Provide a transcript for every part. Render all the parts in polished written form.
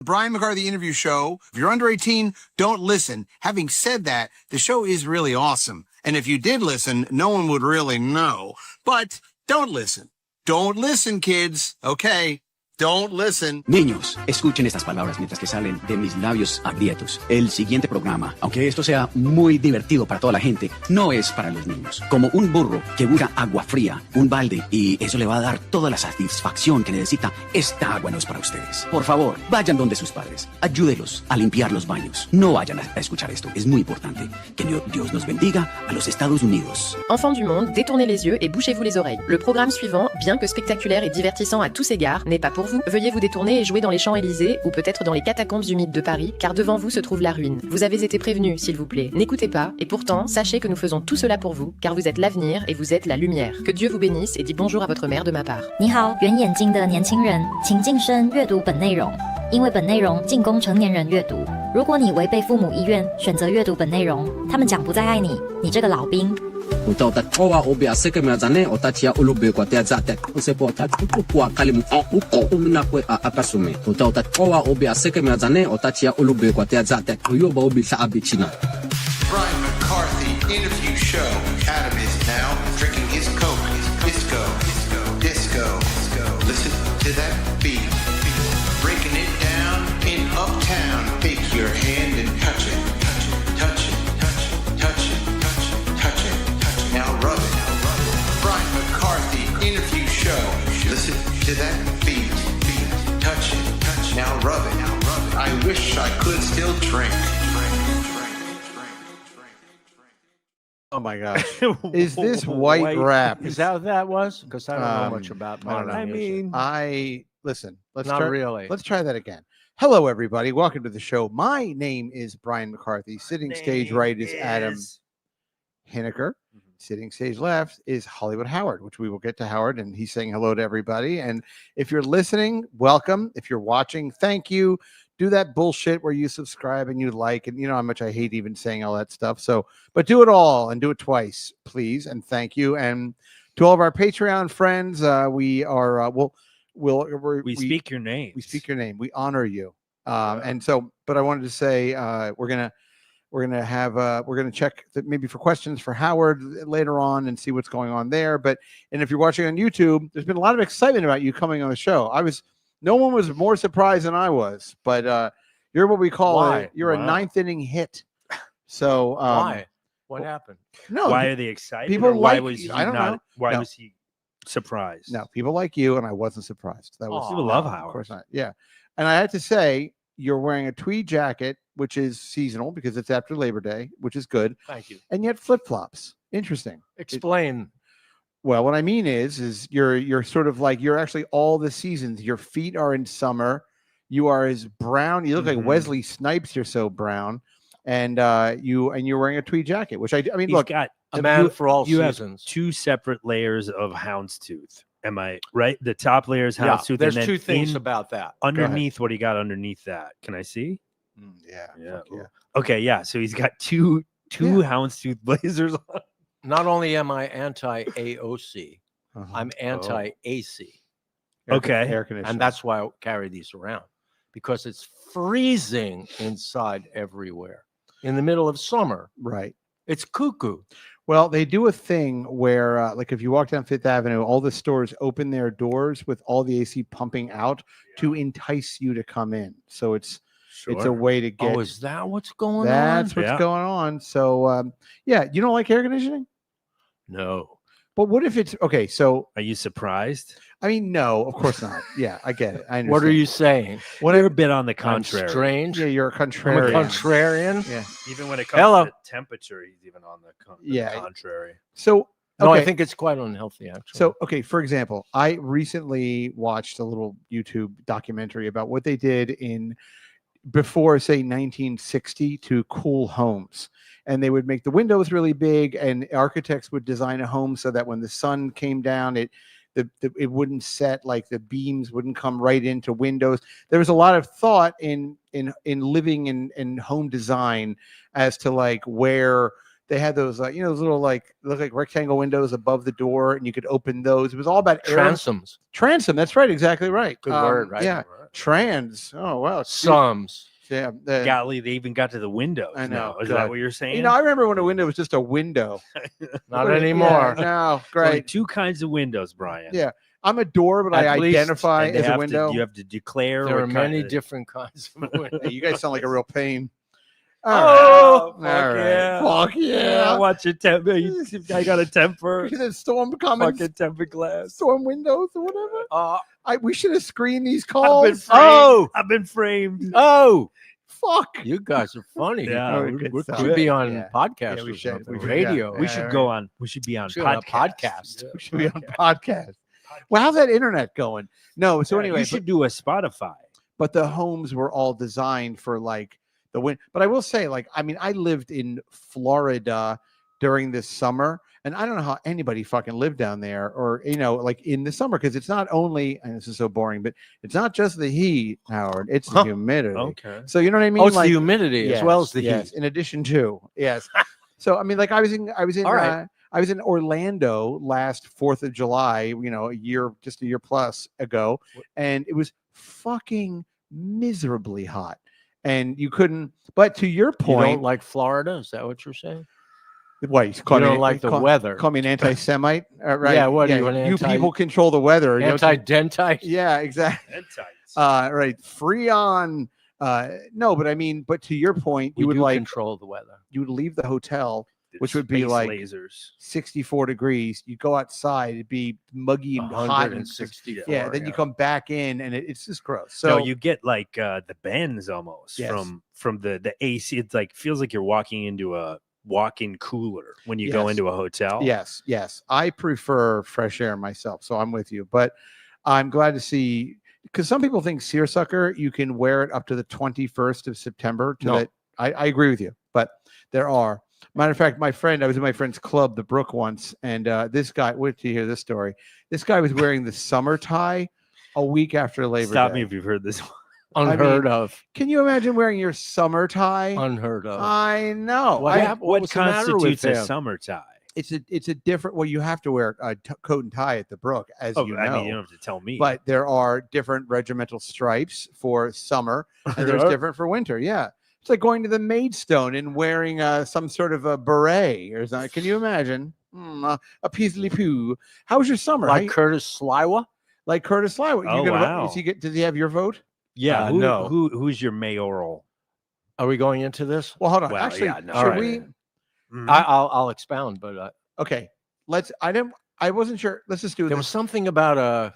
Brian McCarthy Interview Show. If you're under 18, don't listen. Having said that, the show is really awesome. And if you did listen, no one would really know. But don't listen. Don't listen, kids. Okay? Don't listen. Niños, escuchen estas palabras mientras que salen de mis labios agrietos. El siguiente programa, aunque esto sea muy divertido para toda la gente, no es para los niños. Como un burro que busca agua fría, un balde, y eso le va a dar toda la satisfacción que necesita, esta agua no es para ustedes. Por favor, vayan donde sus padres. Ayúdelos a limpiar los baños. No vayan a escuchar esto. Es muy importante. Que Dios nos bendiga a los Estados Unidos. Enfants du monde, détournez les yeux et bouchez-vous les oreilles. Le programme suivant, bien que spectaculaire et divertissant à tous égards, n'est pas pour vous. Veuillez vous détourner et jouer dans les Champs-Élysées ou peut-être dans les catacombes humides de Paris, car devant vous se trouve la ruine. Vous avez été prévenus, s'il vous plaît. N'écoutez pas, et pourtant, sachez que nous faisons tout cela pour vous, car vous êtes l'avenir et vous êtes la lumière. Que Dieu vous bénisse et dit bonjour à votre mère de ma part. 你好，圆眼睛的年轻人，请晋升阅读本内容，因为本内容仅供成年人阅读。如果你违背父母意愿选择阅读本内容，他们将不再爱你，你这个老兵。 Utaota toa obia seke meazane otatia ulube kwa teazate sepo tatu kwa kalimu umina kwe apasume utaota toa obia seke meazane otatia ulube kwa teazate yoba obi sa abichina. Brian McCarthy Interview Show. Adam is now drinking his Coke. Disco. Listen to that beat. Breaking it down in Uptown. Take your hand and touch it. Touch it. Now rub it. Brian McCarthy Interview Show. Listen to that beat. Touch it. Now rub it. I wish I could still drink. Oh my gosh. Is this white rap? Is that what that was? Because I don't know much about modern music. Listen, let's Not try, really. Let's try that again. Hello, everybody. Welcome to the show. My name is Brian McCarthy. Sitting stage right is Adam Hineker. Sitting stage left is Hollywood Howard, which we will get to Howard, and he's saying hello to everybody. And if you're listening, welcome. If you're watching, thank you. Do that bullshit where you subscribe and you like, and you know how much I hate even saying all that stuff. So, but do it all and do it twice, please, and thank you. And to all of our Patreon friends, we are we speak your name. We speak your name. We honor you. And so, but I wanted to say we're gonna check maybe for questions for Howard later on and see what's going on there. And if you're watching on YouTube, there's been a lot of excitement about you coming on the show. No one was more surprised than I was, but you're what we call you're a ninth inning hit. So why? What happened? No, why are they excited? People why like, was he I don't not? know. Why No. was he surprised? No, people like you, and I wasn't surprised. That was People love of Howard. course not. Yeah, and I had to say you're wearing a tweed jacket, which is seasonal because it's after Labor Day, which is good. Thank you. And yet flip flops. Interesting. Explain. Well, what I mean is you're sort of like you're actually all the seasons. Your feet are in summer. You are as brown. You look like Wesley Snipes. You're so brown, and you're wearing a tweed jacket, which I mean, He's look, got A man for all you seasons. have two separate layers of houndstooth. Am I right? The top layer is Yeah, houndstooth. there's and then two things about that. underneath. What he got underneath that? Can I see? yeah. Yeah. Yeah. Okay. Yeah. So he's got two houndstooth blazers on. Not only am I anti-AOC, Uh-huh. I'm anti-AC. Okay. Air conditioning. And that's why I carry these around, because it's freezing inside everywhere. In the middle of summer, right. it's cuckoo. Well, they do a thing where, like, if you walk down Fifth Avenue, all the stores open their doors with all the AC pumping out to entice you to come in. So it's a way to get. Oh, is that what's going on? That's what's going on. So, yeah, you don't like air conditioning? No. But what if it's okay? So, Are you surprised? I mean, no, of course not. Yeah, I get it. I understand. What are you saying? Whatever bit on the I'm contrary. strange. Yeah, you're a I'm a contrarian. contrarian. Yeah. Even when it comes Hello. to temperature, he's even on the Yeah. contrary. So, No, okay. I think it's quite unhealthy, actually. So, okay, for example, I recently watched a little YouTube documentary about what they did before, say, 1960 to cool homes. And they would make the windows really big, and architects would design a home so that when the sun came down, it wouldn't set, like the beams wouldn't come right into windows. There was a lot of thought in living in home design as to like where they had those those little like look like rectangle windows above the door, and you could open those. It was all about transoms. Transom. That's right. Exactly right. Good word, right? Yeah. Trans. Oh wow. Sums. Yeah. Golly, they even got to the windows. I know. Now. Is God. that what you're saying? You know, I remember when a window was just a window. Not Yeah, anymore. no, Only great. two kinds of windows, Brian. Yeah. I'm a door, but I At least- identify And they as a have window. you have to declare. There what are many kind of- different kinds of windows. Hey, you guys sound like a real pain. Oh, fuck All right. yeah. Fuck yeah. Watch your temper. I got a temper. The storm coming. Fucking temper glass. Storm windows or whatever. We should have screened these I've calls. been framed. I've been framed. Oh, Fuck. you guys are funny. Yeah, Oh, we're good good. stuff. Should be on Yeah. podcast Yeah, we or should. something. We should, Radio. yeah. We should go on. We should be on Should be on a podcast. podcast. We should be on podcast. Well, how's that internet going? No. So Yeah, anyway, you should do a Spotify. but the homes were all designed for like the wind. But I will say, like, I mean, I lived in Florida during this summer, and I don't know how anybody fucking lived down there, or like in the summer, because it's not only, and this is so boring, but it's not just the heat, Howard. It's the humidity. Okay. So you know what I mean? Oh, it's like, the humidity as well as the yes, heat. in addition to yes. So I mean, like I was in All right. I was in Orlando last 4th of July, just a year plus ago, and it was fucking miserably hot. And you couldn't, but to your You point, don't like Florida? Is that what you're saying? what you You don't like the weather. Call me an anti-Semite, right? Yeah, what are you, an anti- people control the weather. you know, Anti-dentite? yeah, exactly. Entities. Right, Freon. No, but I mean, but to your point, We you would do like control the weather. you would leave the hotel, which There's would be space like lasers. 64 degrees. You go outside, it'd be muggy and hot. And 164. yeah, then you come back in, and it's just gross. So So you get like the bends almost Yes. from the AC. It's like feels like you're walking into a walk-in cooler when you go Yes. into a hotel. yes, I prefer fresh air myself, so I'm with you. But I'm glad to see, because some people think seersucker you can wear it up to the 21st of September. To No. that, I agree with you, but there are. Matter of fact, I was in my friend's club, the Brook, once, and this guy. Wait till you hear this story. This guy was wearing the summer tie a week after Labor Stop Day. me if you've heard this. Unheard of. Can you imagine wearing your summer tie? Unheard of. I know. What I- happened? What was the matter with constitutes a him? summer tie? it's a different. Well, you have to wear a coat and tie at the Brook, as Oh, you know. I mean, you don't have to tell me. But there are different regimental stripes for summer, and there's different for winter. Yeah, it's like going to the Maidstone and wearing some sort of a beret or something. Can you imagine? A Peasley Poo. How was your summer? Like How- Curtis Sliwa? like Curtis Sliwa. Oh, wow. Does he have your vote? yeah, no. who's your mayoral? Are we going into this? Well, hold on. Well, Actually, yeah, no, should all right. we? Mhm. I'll expound, but Okay, let's. I wasn't sure. Let's just do there this. was something about a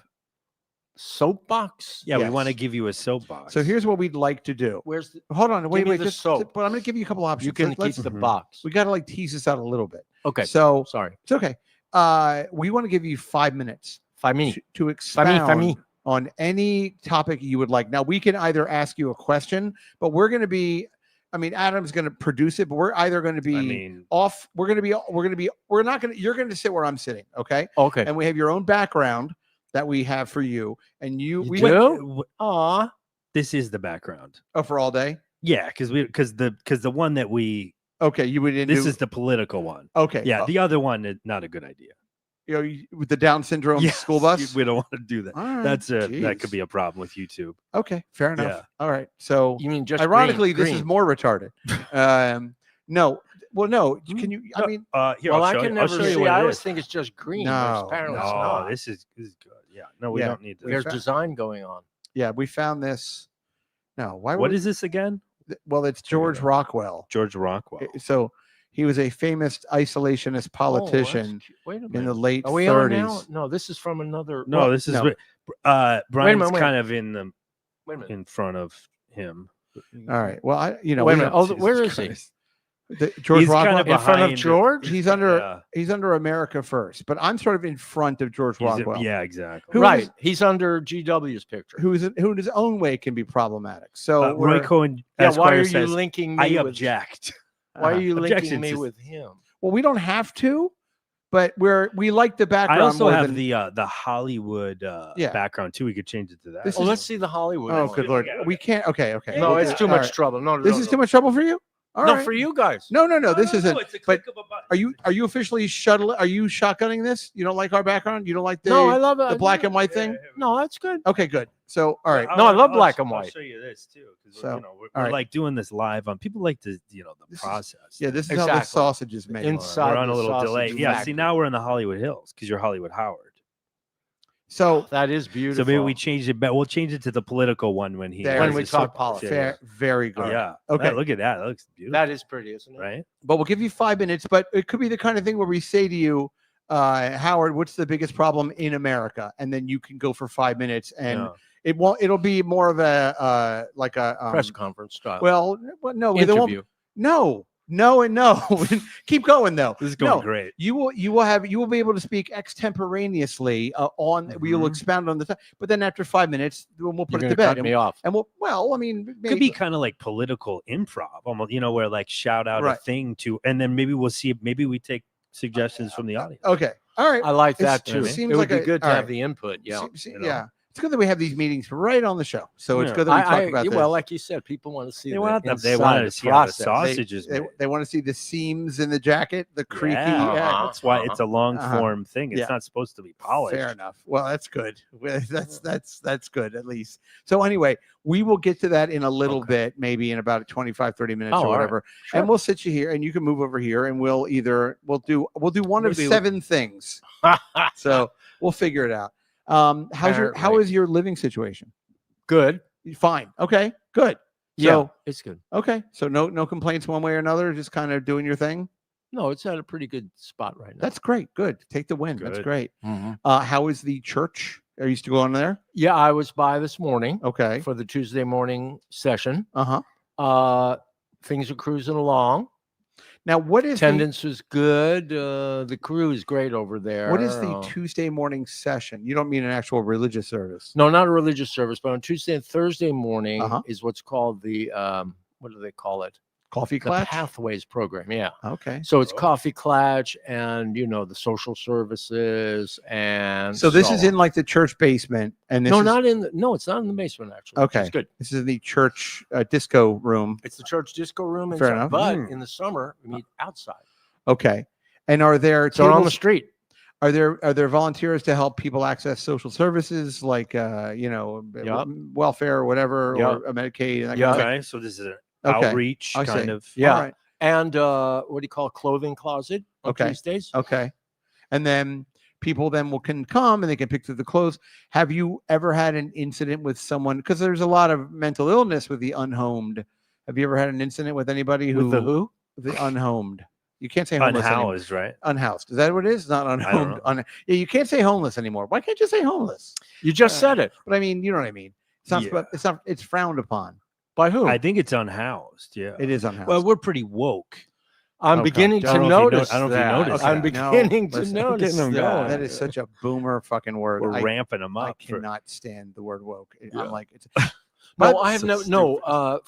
soapbox. yeah, we yes. want to give you a soapbox. So here's what we'd like to do. Where's the, Hold on. Wait. me the Just, soap. but I'm going to give you a couple options. you can keep Let's- the Mhm. box. We got to like tease this out a little bit. Okay. So Sorry. it's okay. We want to give you 5 minutes 5 minutes. to expound me. on any topic you would like. Now we can either ask you a question, but we're going to be. I mean, Adam's going to produce it, but we're either going to be I mean, off. We're not going to. You're going to sit where I'm sitting, okay? Okay. And we have your own background that we have for you, and You we do? Aw, this is the background. for all day. Yeah, because the one that we Okay, you would. this is the political one. okay. Yeah, the other one is not a good idea. With the Down syndrome Yes, school bus. We don't want to do that. All right, That jeez. could be a problem with YouTube. Okay, fair enough. Yeah. All right. So You mean just ironically, green, this is green. more retarded. No. Well, no. Can you? I No, mean, here, Well, I'll I show can you. I'll never show you see. what I it always is. think it's just green. No, but apparently it's No, not. this is good. Yeah, no, we Yeah, don't need this. There's fa- design going on. yeah, we found this. No, why? What is this again? Well, it's George Rockwell. George Rockwell. So he was a famous isolationist Oh, that's politician cute. Wait a in the minute. late Are we on 30s. now? No, this is from another. No, well, this is no. Brian's minute, wait. kind of in the Wait a minute. in front of him. All right. Well, Wait a we minute. don't- Oh, Jesus where is he? Christ. George He's kind Rockwell. of In front of behind- George? He's under. Yeah. He's under America First, but I'm sort of in front of George He's a- Rockwell. yeah, exactly. Who Right. is- He's under GW's picture. who in his own way can be problematic. So Roy we're- Cohen. Yeah, why Esquire are you says, linking me I with object. Why are you linking Objections me is- with him? well, we don't have to, but we like the background. I also more have than, the Hollywood Yeah. background too. We could change it to that. This Oh, is- let's see the Hollywood. Oh, one. good lord, we can't. Okay. No, we'll it's do- too all much right. trouble. No, This is too much trouble for you. All No, right. for you guys. No. This isn't. It's a but click of a button. Are you officially Are you shotgunning this? You don't like our background? You don't like the No, I love it. the black and white thing? No, that's good. Okay, good. So, all right. No, I love black I'll and white. show you this too, because So, we're all right. like doing this live on. People like to, the This is- process. Yeah, this is how the Exactly. sausage is made. Inside we're on the a little delay. sausage Yeah, see, factory. now we're in the Hollywood Hills because you're Hollywood Howard. So That is beautiful. So maybe we changed it, but we'll change it to the political one when he There when it we is. talk politics. fair, very good. Yeah. Okay. Look at that. That looks beautiful. That is pretty, isn't it? right. But we'll give you 5 minutes. But it could be the kind of thing where we say to you, Howard, what's the biggest problem in America? And then you can go for 5 minutes, and Yeah. it won't. It'll be more of a like a Press conference style. Well, no, there won't- interview. no, and no. Keep going though. This is going No, great. You will be able to speak extemporaneously on. We will Mhm. expound on the time, but then after 5 minutes, we'll put You're it gonna to bed. cut me off. And I mean, Could maybe, be kind of like political improv, almost, where like shout out Right. a thing to, and then maybe we'll see. Maybe we take suggestions from the audience. okay. All right. I like It's- that too. it It seems would like be a- good to all have right. the input. Yeah. Yeah. It's good that we have these meetings right on the show. So it's Yeah. good that we talk about this. Well, like you said, people want to see. They the want them. They inside wanted the to see how the process. sausage is they, made. they want to see the seams in the jacket, the creaky. Uh-huh. That's why it's a long Uh-huh. form thing. It's Yeah. not supposed to be polished. Fair enough. Well, that's good. Well, that's good at least. So anyway, we will get to that in a little bit, maybe in about 25, 30 minutes Oh, or all right. whatever. Sure. And we'll sit you here and you can move over here and we'll do one of Maybe- 7 things. So we'll figure it out. How Apparently. is your living situation? Good. Fine. Okay, good. Yeah, So, it's good. okay. So no complaints one way or another, just kind of doing your thing. No, it's at a pretty good spot right now. That's great. Good. Take the win. That's Good. great. Mhm. How is the church? Are you still going there? Yeah, I was by this morning Okay. for the Tuesday morning session. Uh-huh. Things are cruising along. Now, what is Attendance was good. The crew is great over there. what is the Tuesday morning session? You don't mean an actual religious service. No, not a religious service, but on Tuesday and Thursday morning Uh-huh. is what's called the what do they call it? Coffee The clutch? Pathways program. Yeah. Okay. So it's Coffee Clutch and the social services and So this is on. in like the church basement, and this no, is, not in the no, it's not in the basement actually. which is Okay. good. This is the church disco room. It's the church disco room Fair inside, enough. but Mm. in the summer we meet outside. Okay. And are there So on the tables, street. are there volunteers to help people access social services like Yup. welfare or whatever Yup. or Medicaid and that Yeah. kind of Okay, so this is an Okay. outreach I see. kind of. thing? Yeah. All right. And what do you call a clothing closet on Okay. Tuesdays? Okay. And then people can come and they can pick through the clothes. Have you ever had an incident with someone? Because there's a lot of mental illness with the unhomed. Have you ever had an incident with anybody With the who? The unhomed. You can't say homeless anymore. Unhoused, right? Unhoused. Is that what it is? Not don't unhomed. know. Yeah, you can't say homeless anymore. Why can't you say homeless? You just said it. But I mean, you know what I mean. It's not. Yeah. It's not. It's frowned upon. By who? I think it's unhoused. Yeah. It is unhoused. Well, we're pretty woke. I'm Okay. beginning I to don't know if you notice I don't know if you that. noticed I'm that. No, beginning to listen, notice getting them that. going. that is such a boomer fucking word. We're I ramping them I up. for- cannot stand the word woke. Yeah. I'm like, it's. No, But- I have so no.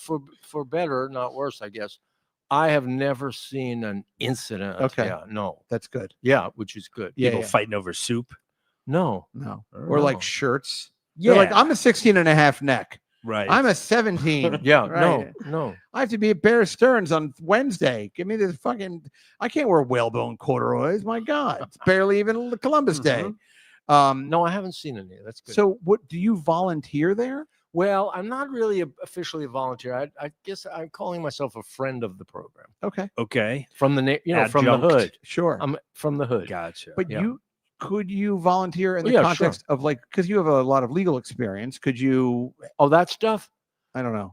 For better, not worse, I guess. I have never seen an incident. Okay. Yeah. No. That's good. Yeah, which is good. Yeah. People fighting over soup. No. No. Oh. Or like No. shirts. Yeah. They're like, I'm a 16 and a half neck. Right. I'm a 17. Yeah. Right. No. I have to be at Bear Stearns on Wednesday. Give me this fucking. I can't wear whalebone corduroys. My God, it's barely even Columbus Day. No, I haven't seen any. That's good. So, what do you volunteer there? Well, I'm not really officially a volunteer. I guess I'm calling myself a friend of the program Okay, Okay. from the from the Adjunct. hood. sure. I'm from the hood. Gotcha. But yeah. could you volunteer in Oh, the yeah, context of like because you have a lot of legal experience? Could you? Oh, that stuff. I don't know.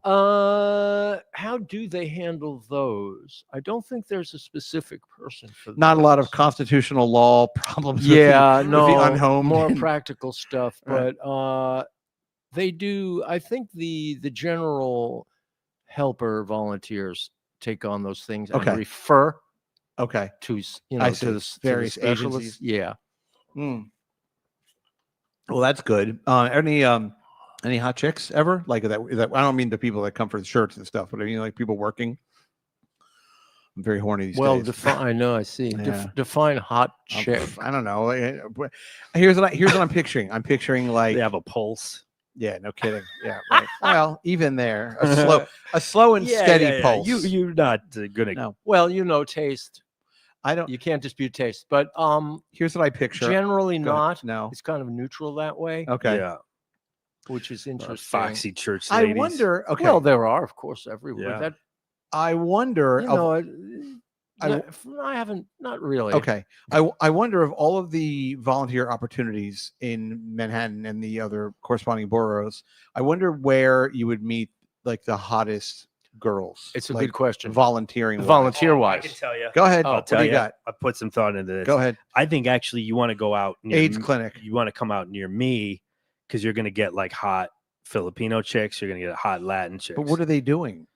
How do they handle those? I don't think there's a specific person for Not a lot of those. constitutional law problems. with the- Yeah, with no, the unhomed. more practical stuff. Right. But they do. I think the general helper volunteers take on those things Okay. and refer Okay. to I to see. the Various specialists. agencies. Yeah. Mm. Well, that's good. Any hot chicks ever like that? I don't mean the people that come for the shirts and stuff, but I mean like people working. I'm very horny these Well, days. I know. I see. Yeah. Define hot chick. I don't know. Here's what I'm picturing. I'm picturing like They have a pulse. yeah, no kidding. Yeah, right. Well, even there, a slow and steady pulse. You're not gonna. No. Well, taste. I don't. You can't dispute taste, but Here's what I picture. generally Go ahead. not. No. It's kind of neutral that way. Okay. Yeah. which is interesting. Foxy church I ladies. wonder. Okay. Well, there are, of course, everywhere. Yeah. That I wonder. you of- know, I haven't, not really. Okay. I wonder if all of the volunteer opportunities in Manhattan and the other corresponding boroughs, I wonder where you would meet like the hottest girls. It's a like, good question. Volunteering. Volunteer I can wise. tell you. Go ahead. Oh, What Tell do you ya. got? I put some thought into this. Go ahead. I think actually you want to go out near AIDS clinic. You want to come out near me because you're going to get like hot Filipino chicks. You're going to get hot Latin chicks. But what are they doing?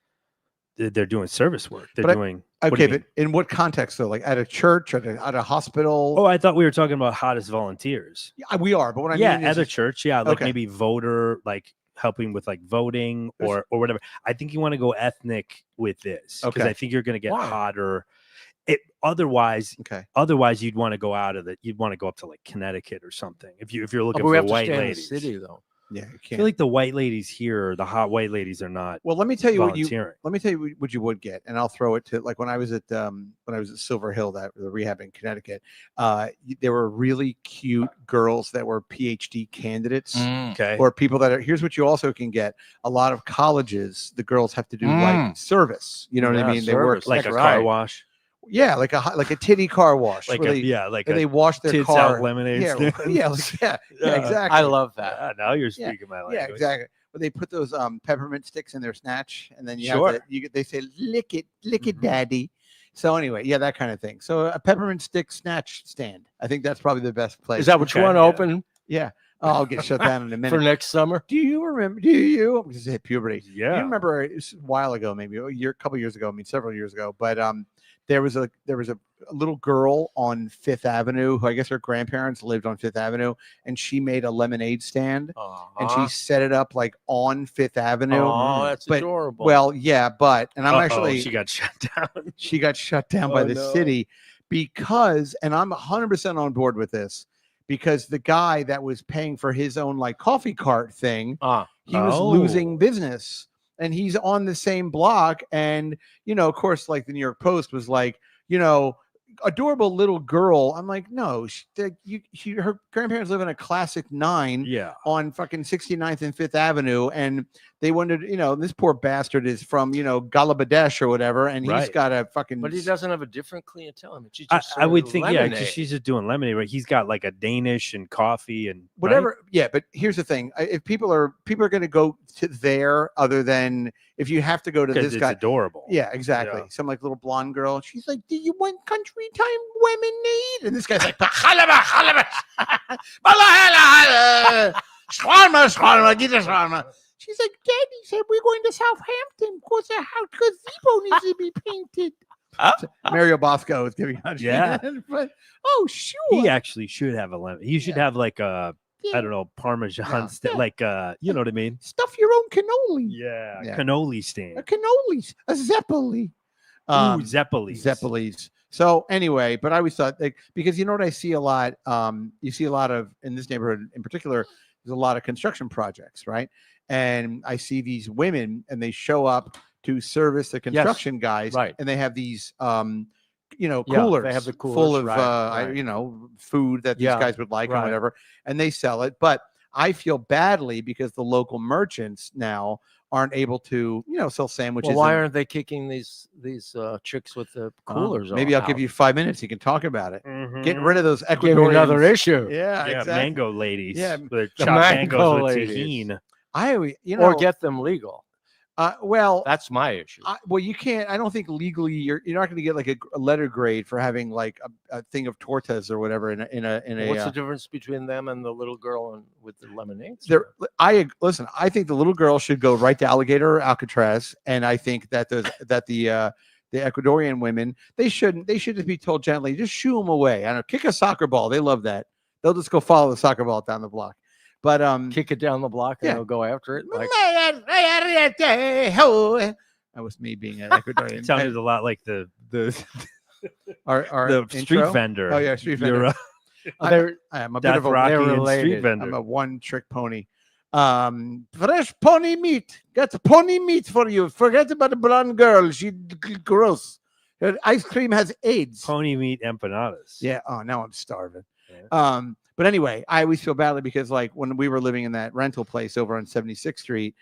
They're doing service work. They're But doing. what do Okay, you but mean? in what context though? Like at a church, at a hospital? Oh, I thought we were talking about hottest volunteers. Yeah, we are. But what I Yeah, mean at is, a church. Yeah, like Okay. maybe voter, like helping with like voting or whatever. I think you want to go ethnic with this because Okay. I think you're going to get Why? hotter. Otherwise, okay. you'd want to go out of you'd want to go up to like Connecticut or something if you're Oh, looking but we for have to white stay in the ladies. city, though. Yeah, you I can't. feel like the white ladies here, the hot white ladies, are not Well, let me tell you volunteering. what you would get, and I'll throw it to like when I was at Silver Hill, that the rehab in Connecticut. There were really cute girls that were PhD candidates, Okay. or people that are. Here's what you also can get: a lot of colleges, the girls have to do like service. You know what I Yeah, mean? They work service. like That's a car right. wash, yeah, like a titty car wash. like where a they, yeah, like where a they wash their tits car. out lemonade Yeah, stand. yeah, exactly. I love that. Ah, now you're Yeah, speaking my Yeah, language. exactly. But they put those peppermint sticks in their snatch, and then you Sure. have to, they say lick it, daddy. So anyway, yeah, that kind of thing. So a peppermint stick snatch stand. I think that's probably the best place. Is that what you Okay, want to yeah. open Yeah. Oh, I'll get shut down in a minute. for next summer? Do you remember? Do you? I'm just hit puberty. Yeah. You remember a while ago, maybe a couple years ago. I mean, several years ago. But there was a little girl on Fifth Avenue who I guess her grandparents lived on Fifth Avenue, and she made a lemonade stand, and she set it up like on Fifth Avenue. Oh, that's But- adorable. Well, yeah, but and I'm Uh-oh, actually she got shut down. she got shut down by Oh, the no. city because, and I'm 100% on board with this, because the guy that was paying for his own like coffee cart thing, he was Oh. losing business, and he's on the same block. And, of course, like the New York Post was like, adorable little girl. I'm like, no, her grandparents live in a classic 9 Yeah. on fucking 69th and 5th Avenue. And they wondered, this poor bastard is from, Galabadesh or whatever. And he's Right. got a fucking, but he doesn't have a different clientele. I mean, she's I just would serving think, lemonade. because she's just doing lemonade, right? He's got like a Danish and coffee and right? whatever. Yeah. But here's the thing. If people are going to go to there, other than if you have to go to 'Cause this it's guy. adorable. Yeah, exactly. Yeah. Some like little blonde girl. She's like, "Do you want country time lemonade?" And this guy's like, She's like, "Daddy said we're going to Southampton because the house gazebo needs to be painted." Mario Bosco is giving out. Yeah. But, oh, sure. He actually should have a lemon. He should have like a, Yeah. I don't know, Parmesan Yeah. like you know what I mean? Stuff your own cannoli. Yeah, Yeah. cannoli A stand. cannolis, a zeppoli. Ooh, Zeppelis. Zeppelis. So anyway, but I always thought because you know what I see a lot, you see a lot of in this neighborhood in particular, there's a lot of construction projects, right? And I see these women and they show up to service the construction guys, right. And they have these Yeah, coolers, they have the full coolers, of right. food that these Yeah, guys would like and right. whatever, and they sell it. But I feel badly because the local merchants now aren't able to, sell sandwiches. Well, why and- aren't they kicking these chicks with the coolers? Maybe I'll give out? you 5 minutes. You can talk about it. Mhm. Getting rid of those Give me Ecuadorian. another issue. Yeah, Yeah, exactly. mango ladies. Yeah, the the chopped mango mangoes with ladies. tahini. I always, Or get them legal. well, That's my issue. well, you can't. I don't think legally you're not going to get like a letter grade for having like a thing of tortas or whatever in a. What's the difference between them and the little girl with the lemonade? There, listen. I think the little girl should go right to Alligator or Alcatraz, and I think that the Ecuadorian women they should just be told gently, just shoo them away. I don't know, kick a soccer ball. They love that. They'll just go follow the soccer ball down the block. But Kick it down the block and yeah. they'll go after it. Like, that was me being an Ecuadorian. It sounded a lot like the our the street intro? vendor. Oh yeah, street You're, vendor. I'm a bit Death of a Rocky they're and street related. vendor. I'm a one-trick pony. Fresh pony meat. Got pony meat for you. Forget about the blonde girl. She gross. Her ice cream has AIDS. Pony meat empanadas. Yeah. Oh, now I'm starving. Yeah. But anyway, I always feel badly because like when we were living in that rental place over on 76th Street,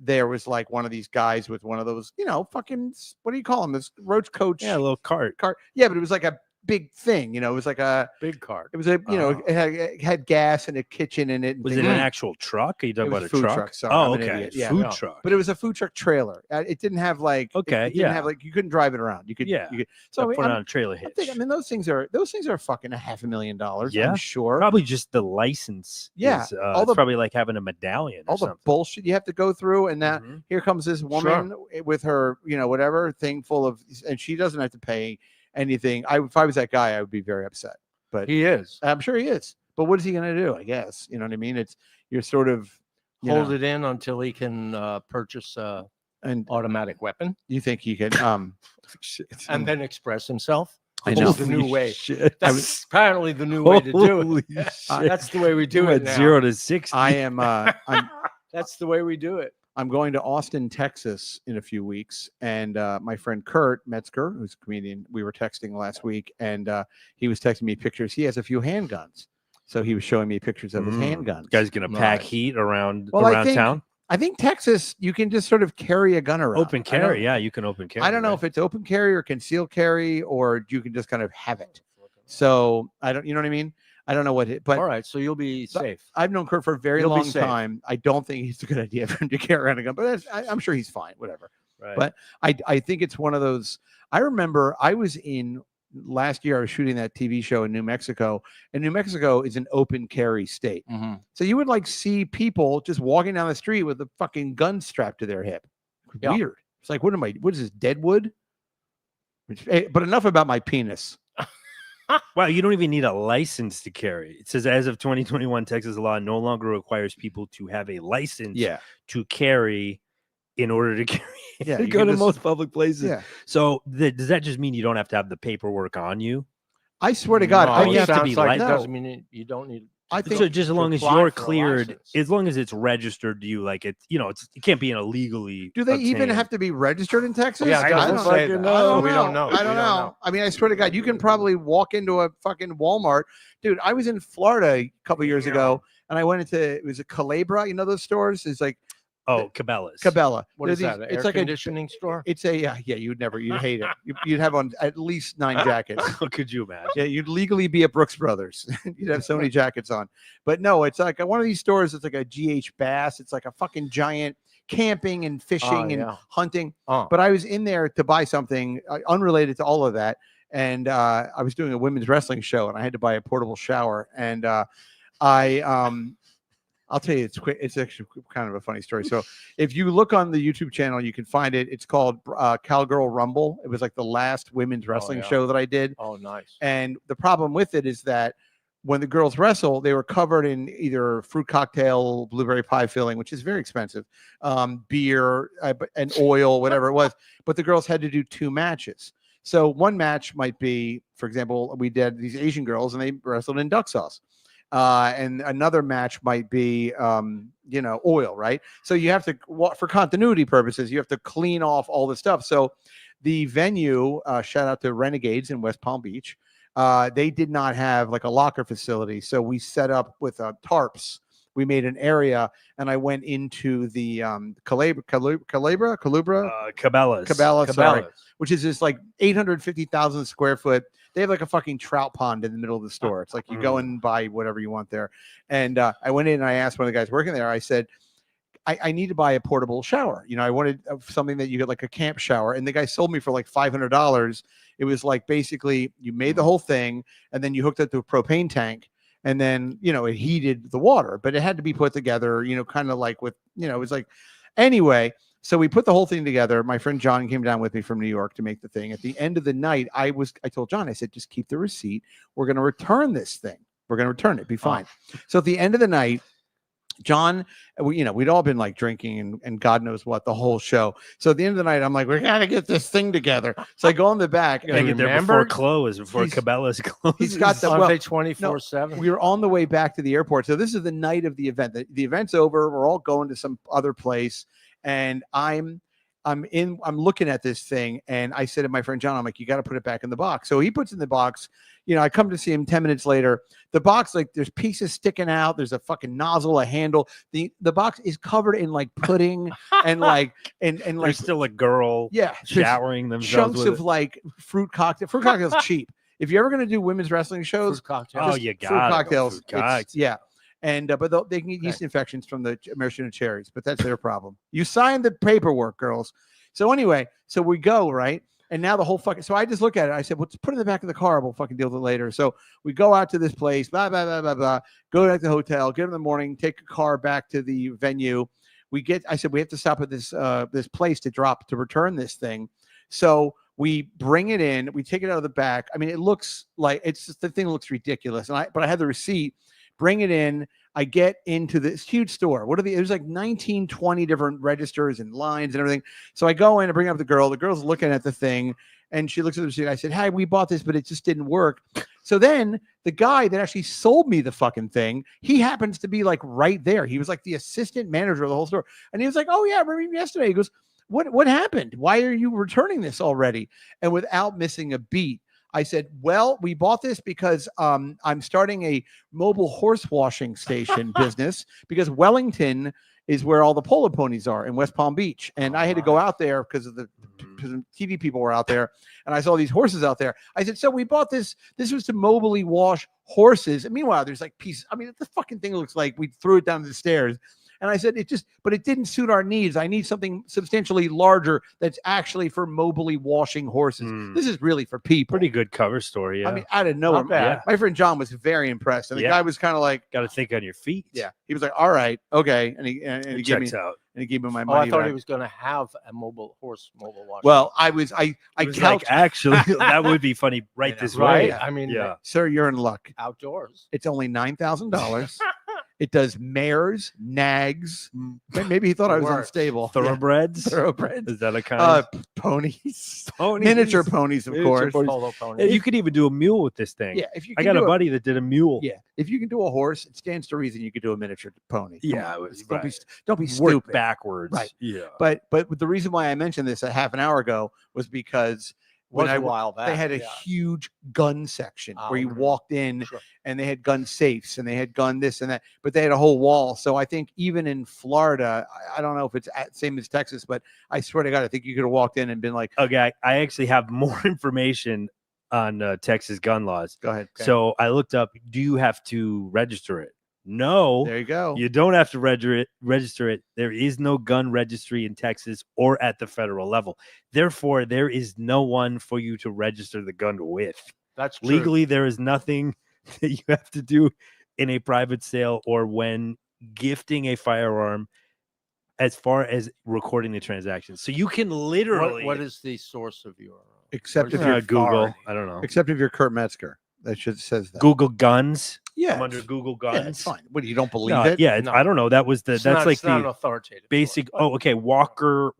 there was like one of these guys with one of those, fucking, what do you call them? This roach coach Yeah, a little cart. Yeah, but it was like a big thing, it was like a big cart. It was a, it had gas and a kitchen in it. And Was things it an like- actual truck? Are you talking It was about a a food truck? truck, sorry, Oh, I'm an okay. idiot. Yeah. Food Yeah. truck. But it was a food truck trailer. It didn't have like Okay, it didn't yeah. have like you couldn't drive it around. You could Yeah. You could, So so put I'm, it on a trailer I'm hitch. thinking, those things are fucking $500,000. Yeah, I'm sure. Probably just the license. Yeah, is, all it's the- probably like having a medallion. All or the something. bullshit you have to go through, and now Mhm. here comes this woman with her, whatever thing full of, and she doesn't have to pay anything. If I was that guy, I would be very upset. But He is. I'm sure he is. But what is he going to do? I guess you know what I mean. You're sort of Hold it in until he can purchase a and automatic weapon you think he can and then express himself. I Which know is the new way. Shit. That's apparently the new way to do Holy it. shit. That's the way we do You it went now. 0 to 60. I am That's the way we do it. I'm going to Austin, Texas in a few weeks. And my friend Kurt Metzger, who's a comedian, we were texting last week, and he was texting me pictures. He has a few handguns. So he was showing me pictures of his handguns. Guy's gonna pack Nice. heat around Well, I around think town. I think Texas, you can just sort of carry a gun around. Open carry, yeah, you can open carry. I don't know right? if it's open carry or concealed carry, or you can just kind of have it. So I don't, you know what I mean? I don't know what it, but All right, so you'll be but safe. I've known Kurt for a very You'll be long safe. time. I don't think it's a good idea for him to carry around a gun, but I'm sure he's fine, whatever. Right. But I think it's one of those. I remember I was in last year. I was shooting that TV show in New Mexico, and New Mexico is an open carry state. Mhm. So you would like see people just walking down the street with a fucking gun strapped to their hip. Yeah. Weird. It's like, what is this, deadwood? But enough about my penis. Wow, you don't even need a license to carry. It says as of 2021, Texas law no longer requires people to have a license to carry in order to carry. Yeah, to you go can to just- most public places. Yeah. So does that just mean you don't have to have the paperwork on you? I swear to God, No, I you it have to sounds be like licensed. it doesn't mean you don't need. I think So just as to long as apply you're for a cleared, license. as long as it's registered to you, like it can't be an illegally. do they even obtained- have to be registered in Texas? Yeah, it I doesn't don't say know. that. I don't We know. don't know. I We don't don't know. know. I mean, I swear to God, you can probably walk into a fucking Walmart. Dude, I was in Florida a couple years ago, and I went into, it was a Calabra. You know those stores? It's like Cabela's. Cabela. What They're is that? An It's air like conditioning store? It's a yeah. You'd hate it. You'd have on at least 9 jackets. Could you imagine? Yeah, you'd legally be at Brooks Brothers. You'd have so many jackets on. But no, it's like one of these stores. It's like a GH Bass. It's like a fucking giant camping and fishing and yeah. hunting. Oh. But I was in there to buy something unrelated to all of that. And I was doing a women's wrestling show, and I had to buy a portable shower. And I'll tell you, it's quick. It's actually kind of a funny story. So if you look on the YouTube channel, you can find it. It's called Cowgirl Rumble. It was like the last women's wrestling yeah. show that I did. Oh, nice. And the problem with it is that when the girls wrestle, they were covered in either fruit cocktail, blueberry pie filling, which is very expensive, beer, and oil, whatever it was. But the girls had to do 2 matches. So one match might be, for example, we did these Asian girls and they wrestled in duck sauce. And another match might be, oil, right? So you have to, for continuity purposes, you have to clean off all the stuff. So the venue, shout out to Renegades in West Palm Beach, they did not have like a locker facility. So we set up with tarps. We made an area, and I went into the Cabela's, sorry, which is this like 850,000 square foot. They have like a fucking trout pond in the middle of the store. It's like you go and buy whatever you want there. And I went in and I asked one of the guys working there, I said, I need to buy a portable shower. I wanted something that you get like a camp shower. And the guy sold me for like $500. It was like basically you made the whole thing and then you hooked it to a propane tank. And then, it heated the water, but it had to be put together, kind of like with, it was like, anyway. So we put the whole thing together. My friend John came down with me from New York to make the thing. At the end of the night, I told John, I said, just keep the receipt. We're going to return this thing. We're going to return it. Be fine. So at the end of the night, John, we'd all been like drinking and God knows what the whole show. So at the end of the night, I'm like, we got to get this thing together. So I go in the back. Gotta get there before Cabela's closes. He's got the Aren't they 24/7? We were on the way back to the airport. So this is the night of the event. The event's over. We're all going to some other place. And I'm I'm looking at this thing, and I said to my friend John, I'm like, you got to put it back in the box. So he puts it in the box. I come to see him 10 minutes later. The box, like, there's pieces sticking out. There's a fucking nozzle, a handle. The box is covered in like pudding and like and There's like still a girl showering themselves chunks with of like fruit cocktail. Fruit cocktails cheap. If you're ever gonna do women's wrestling shows, Fruit cocktails. you fruit got cocktails. Fruit Yeah. And but they can get yeast infections from the maraschino cherries, but that's their problem. You signed the paperwork, girls. So anyway, so we go, right? And now the whole fucking, so I just look at it. I said, well, just put it in the back of the car. We'll fucking deal with it later. So we go out to this place, blah, blah, blah, blah, blah, go back to the hotel, get in the morning, take a car back to the venue. I said, we have to stop at this place to return this thing. So we bring it in, we take it out of the back. I mean, it looks like the thing looks ridiculous. But I had the receipt, bring it in. I get into this huge store. It was like 19, 20 different registers and lines and everything. So I go in and bring up the girl. The girl's looking at the thing and she looks at the receipt. I said, hey, we bought this, but it just didn't work. So then the guy that actually sold me the fucking thing, he happens to be like right there. He was like the assistant manager of the whole store. And he was like, oh yeah, I remember yesterday. He goes, what happened? Why are you returning this already? And without missing a beat, I said, well, we bought this because I'm starting a mobile horse washing station business because Wellington is where all the polo ponies are in West Palm Beach. And I had to go out there because the TV people were out there and I saw these horses out there. I said, so we bought this. This was to mobilely wash horses. And meanwhile, there's like pieces. I mean, the fucking thing looks like we threw it down the stairs. And I said, but it didn't suit our needs. I need something substantially larger that's actually for mobilely washing horses. This is really for people. Pretty good cover story. Yeah. I mean, out of nowhere. Yeah. My friend John was very impressed. And the guy was kind of like, got to think on your feet. Yeah. He was like, all right, okay. And he gave me out. And he gave me my money. I thought back. he was going to have a mobile wash. Well, I couched, like, actually, that would be funny this way. Right? I mean, yeah. Sir, you're in luck. Outdoors. It's only $9,000. It does mares, nags. Maybe he thought I was unstable. Thoroughbreds. Yeah. Thoroughbreds. Is that a kind of ponies? Miniature ponies, of course. Polo ponies. You could even do a mule with this thing. Yeah, if you. I got a buddy that did a mule. Yeah, if you can do a horse, it stands to reason you could do a miniature pony. Yeah, don't be stupid. Work backwards. Right. Yeah. But the reason why I mentioned this a half an hour ago was because when they had a huge gun section where you walked in and they had gun safes and they had gun this and that, but they had a whole wall. So I think even in Florida, I don't know if it's same as Texas, but I swear to God, I think you could have walked in and been like, okay, I actually have more information on Texas gun laws. Go ahead. Okay. So I looked up, do you have to register it? No, there you go. You don't have to register it. There is no gun registry in Texas or at the federal level. Therefore, there is no one for you to register the gun with. That's true. Legally, there is nothing that you have to do in a private sale or when gifting a firearm as far as recording the transaction. So you can literally. What is the source of your? Except if you're Google. I don't know. Except if you're Kurt Metzger. That says that. Google guns. Yeah, I'm under Google Guns. Yeah, it's fine. What, you don't believe it? Yeah, I don't know. That was that's not the authoritative basic. source, okay. Walker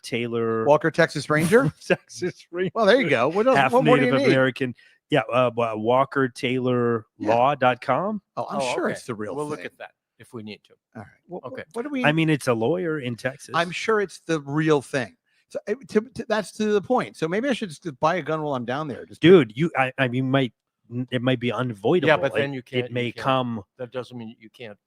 Taylor. Walker Texas Ranger. Texas Ranger. Well, there you go. What else? Half what more do Native you need? American. Yeah. Walker Taylor Law.com. Oh, I'm sure it's the real We'll thing. look at that if we need to. All right. Okay. What do we? I mean, it's a lawyer in Texas. I'm sure it's the real thing. So that's to the point. So maybe I should just buy a gun while I'm down there. Dude, I mean, it might be unavoidable. Yeah, but then you can't. It may come. That doesn't mean you can't.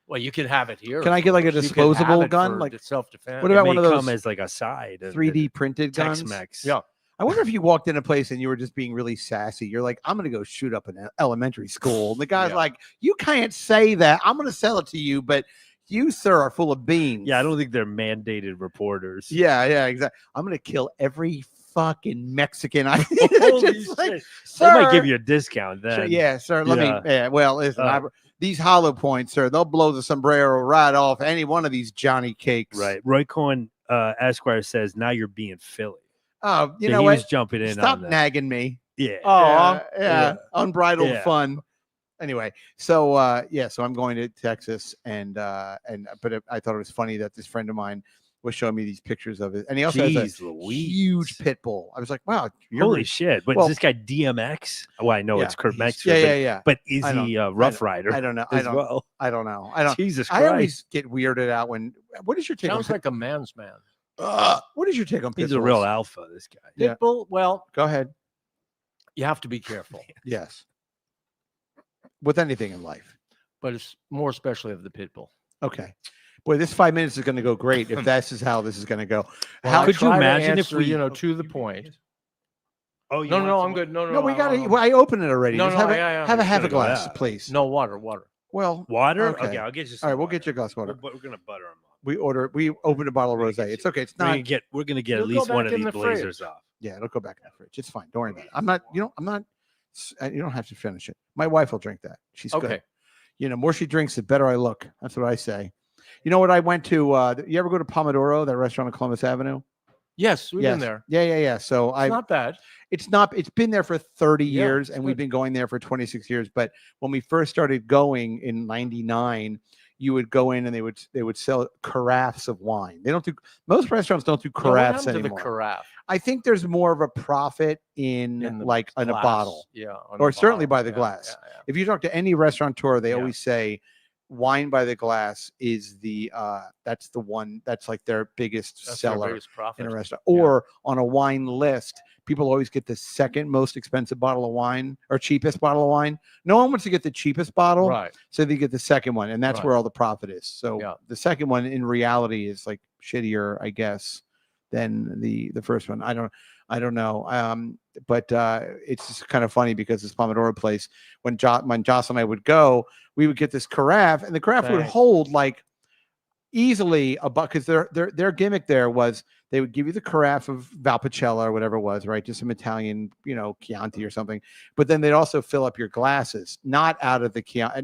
Well, you can have it here. Can I get like a disposable gun, like self-defense? What about one of those come as like a side 3D printed guns? Tex-Mex. Yeah. I wonder if you walked in a place and you were just being really sassy. You're like, I'm going to go shoot up an elementary school. And the guy's like, you can't say that. I'm going to sell it to you, but you, sir, are full of beans. Yeah, I don't think they're mandated reporters. Yeah, exactly. I'm going to kill every fucking Mexican. Holy shit. They might give you a discount then. Sir, yeah, sir. Let me. Yeah, well, listen, these hollow points, sir, they'll blow the sombrero right off any one of these Johnny cakes. Right. Roy Cohen Esquire says, now you're being Philly. Oh, you so know he what? was jumping in. Stop on that. nagging me. Yeah. Oh, yeah. Unbridled fun. Anyway, so so I'm going to Texas but I thought it was funny that this friend of mine was showing me these pictures of it, and he also has a huge pit bull. I was like, wow, holy shit! But is this guy DMX? Well, I know it's Kurt Metzger. Yeah. But is he Rough Rider? I don't know. I don't know. I don't. Jesus Christ! I always get weirded out when. What is your take? Sounds like a man's man. What is your take on pit He's a bulls? real alpha, this guy. Yeah. Pitbull, well, Go ahead. you have to be careful, Yes. With anything in life. but it's more especially of the pitbull. Okay. Boy, this 5 minutes is going to go great if this is how this is going to go. Well, How I could you try to imagine if answer, we- to the point. Oh, you No, want no, some- I'm good. No, No, we I- got I- to. I opened it already. No, Just no, have, have a half a Gotta go glass, out. please. No, water. Well, Water? Okay. Okay, I'll get you some. all right, we'll water. get you a glass of water. We're gonna butter them up. We opened a bottle of We're gonna rosé. get It's you- okay. It's We're not. gonna get It'll at least go one back of in these the blazers fridge. off. Yeah, it'll go back in the fridge. It's fine. Don't worry about it. I'm not. I'm not. You don't have to finish it. My wife will drink that. She's Okay. good. The more she drinks, the better I look. That's what I say. You know what? I went to. You ever go to Pomodoro, that restaurant on Columbus Avenue? Yes, we've been there. Yeah. So It's not bad. It's not. It's been there for 30 Yeah, years, it's and we've good. been going there for 26 years. But when we first started going in '99, you would go in and they would sell carafes of wine. They don't do most restaurants don't do Yeah, what carafes happened to anymore. the carafe I think there's more of a profit in the like in a glass. bottle. Yeah, on Or the certainly bottle. by the Yeah, glass. yeah. If you talk to any restaurateur, they Yeah. always say wine by the glass is that's the one that's like their biggest That's their seller biggest profit. in a restaurant. Yeah. Or on a wine list, people always get the second most expensive bottle of wine or cheapest bottle of wine. No one wants to get the cheapest bottle, Right. so they get the second one, and that's Right. where all the profit is. So Yeah. the second one in reality is like shittier, I guess, than the first one. I don't know. But it's just kind of funny because this Pomodoro place, when Joss and I would go, we would get this carafe, and the carafe would Thanks. hold like easily about because their gimmick there was they would give you the carafe of Valpolicella or whatever it was, right? Just some Italian, Chianti or something. But then they'd also fill up your glasses, not out of the carafe.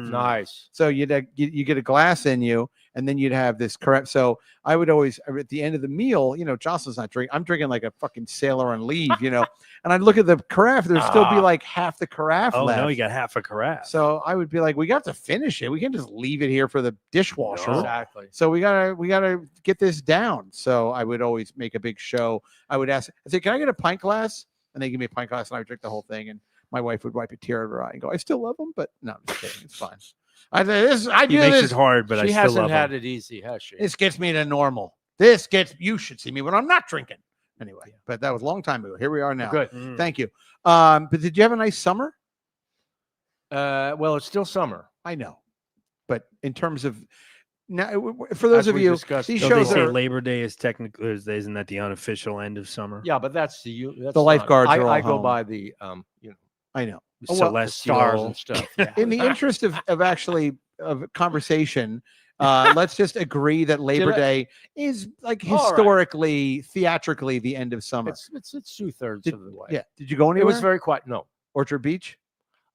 Nice. So you get a glass in you, and then you'd have this carafe. So I would always at the end of the meal, Jocelyn's not drinking. I'm drinking like a fucking sailor on leave, And I'd look at the carafe. There'd still be like half the carafe Oh left. no, you got half a carafe. So I would be like, we got to finish it. We can't just leave it here for the dishwasher. No. Exactly. So we gotta get this down. So I would always make a big show. I would ask, I say, can I get a pint glass? And they give me a pint glass, and I would drink the whole thing. And my wife would wipe a tear out of her eye and go, I still love them, but no, I'm just kidding. It's fine. I He do makes this. it hard, but I She still hasn't love had him. it easy, has she? This gets me to normal. You should see me when I'm not drinking. Anyway, but that was a long time ago. Here we are now. Good. Mm. Thank you. But did you have a nice summer? Well, it's still summer. I know, but in terms of now, for those As of we you, discussed, these Don't they shows say are Labor Day is technically isn't that the unofficial end of summer? Yeah, but that's that's The lifeguards not, are all I go home. by the I know. the Celestial. stars and stuff. Yeah. In the interest of actually of conversation, let's just agree that Labor I- Day is like All right. historically, theatrically, the end of summer. it's 2/3 Did- of the way. Yeah. Did you go It anywhere? was very quiet. No, Orchard Beach.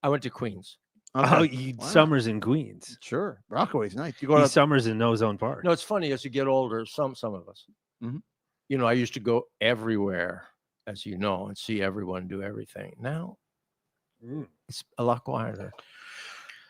I went to Queens. Oh, Okay. Wow. Summers in Queens. Sure. Rockaway's nice. You go He to summers in Ozone Park. No, it's funny as you get older. Some of us, Mhm. I used to go everywhere, as you know, and see everyone do everything. Now it's a lot quieter.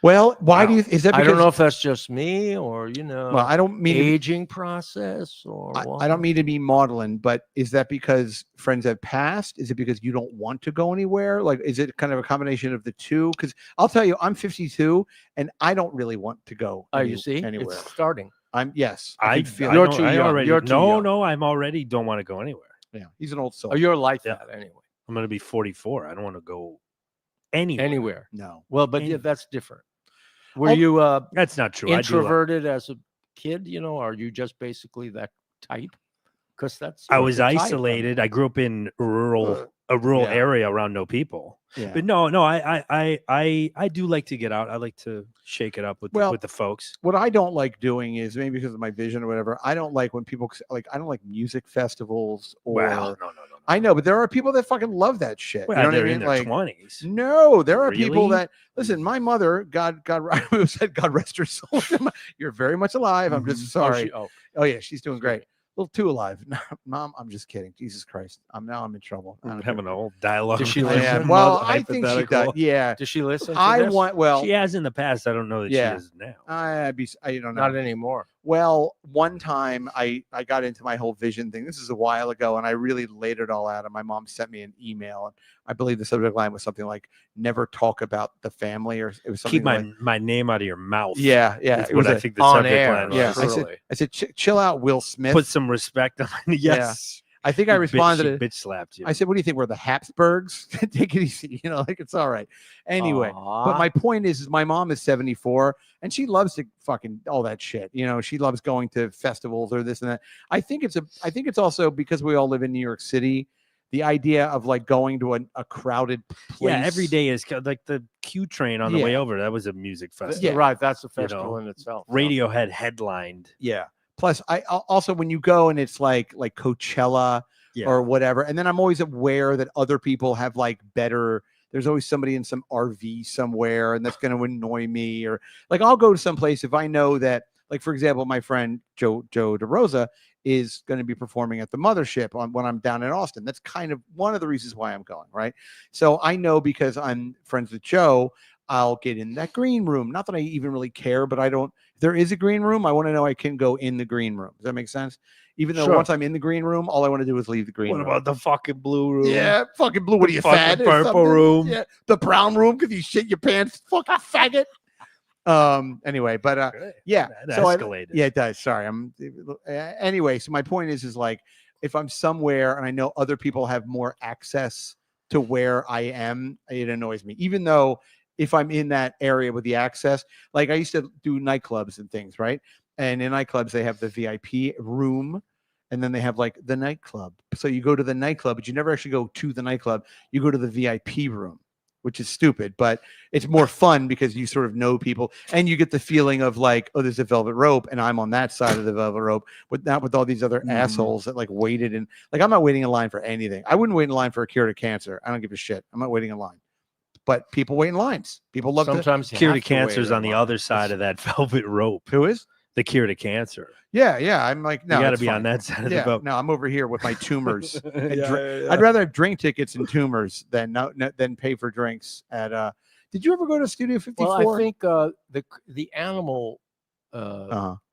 well. Why do Wow. you? Is that I because? don't know if that's just me or Well, I don't mean. aging process or I what. don't mean to be maudlin, but is that because friends have passed? Is it because you don't want to go anywhere? Like, is it kind of a combination of the two? Because I'll tell you, I'm 52 and I don't really want to go. Oh, you see, anywhere. it's starting. Yes. I can feel. You're it. too young. already You're too young. no, I'm already don't want to go anywhere. Yeah, he's an old soul. Oh, you're like Yeah. that anyway. I'm gonna be 44. I don't want to go anywhere. Anywhere. No. Well, but Any- that's different. Were Oh, you That's not true. I do love- introverted as a kid? Are you just basically that type? Because that's I what was the type, isolated. I grew up in a rural yeah. area around no people. Yeah. But no, I do like to get out. I like to shake it up with Well, the folks. What I don't like doing is maybe because of my vision or whatever. I don't like when people like. I don't like music festivals or. Wow, no. I know, but there are people that fucking love that shit. Well, you know what I they're mean? in their Like, 20s. no, there are people Really? that listen. My mother, God, I said, God rest her soul. You're very much alive. I'm just Oh, sorry. she- oh, Oh yeah, she's doing great. A little too alive. Mom, I'm just kidding. Jesus Christ. I'm in trouble. I I'm don't having care. a whole dialogue. Did she with I my listen? am. mother, Well, I think she does. hypothetical. Yeah. does she listen? To I this? want. Well, She has in the past. I don't know that Yeah. she is now. I don't know. Not anymore. Well, one time I got into my whole vision thing. This is a while ago, and I really laid it all out. And my mom sent me an email, and I believe the subject line was something like "Never talk about the family," or it was something Keep like, my name out of your mouth. yeah. That's It what was I think the on subject air, line was. yeah. Truly. I said, chill out, Will Smith. Put some respect on. Yes. I think I responded. She bitch slapped you. I said, "What do you think? We're the Habsburgs? Take it easy, like it's all right." Anyway, but my point is my mom is 74 and she loves to fucking all that shit. She loves going to festivals or this and that. I think it's also because we all live in New York City. The idea of like going to a crowded place. Yeah, every day is like the Q train on the way over. That was a music festival. Yeah. Right. That's a festival in itself. Radiohead headlined. Yeah. Plus, I also when you go and it's like Coachella or whatever, and then I'm always aware that other people have like better. There's always somebody in some RV somewhere, and that's going to annoy me. Or like I'll go to some place if I know that, like for example, my friend Joe DeRosa is going to be performing at the Mothership when I'm down in Austin. That's kind of one of the reasons why I'm going, right? So I know because I'm friends with Joe, I'll get in that green room. Not that I even really care, but I don't. If there is a green room, I want to know I can go in the green room. Does that make sense? Even though once I'm in the green room, all I want to do is leave the green room. What about the fucking blue room? Yeah, fucking blue. What are you, fat? Purple room. Yeah, the brown room because you shit your pants. Fucking faggot. Anyway, but yeah. That escalated. Yeah, it does. Sorry. Anyway, so my point is like if I'm somewhere and I know other people have more access to where I am, it annoys me. Even though if I'm in that area with the access, like I used to do nightclubs and things, right? And in nightclubs, they have the VIP room and then they have like the nightclub. So you go to the nightclub, but you never actually go to the nightclub. You go to the VIP room, which is stupid, but it's more fun because you sort of know people and you get the feeling of like, oh, there's a velvet rope and I'm on that side of the velvet rope, but not with all these other assholes that like waited. And like, I'm not waiting in line for anything. I wouldn't wait in line for a cure to cancer. I don't give a shit. I'm not waiting in line. But people wait in lines. People love sometimes cure to cancer is on the other side of that velvet rope. Who is the cure to cancer? Yeah. I'm like, no, you got to be on that side of the boat. No, I'm over here with my tumors. I'd rather have drink tickets and tumors than pay for drinks at. Did you ever go to Studio 54? Well, I think the animal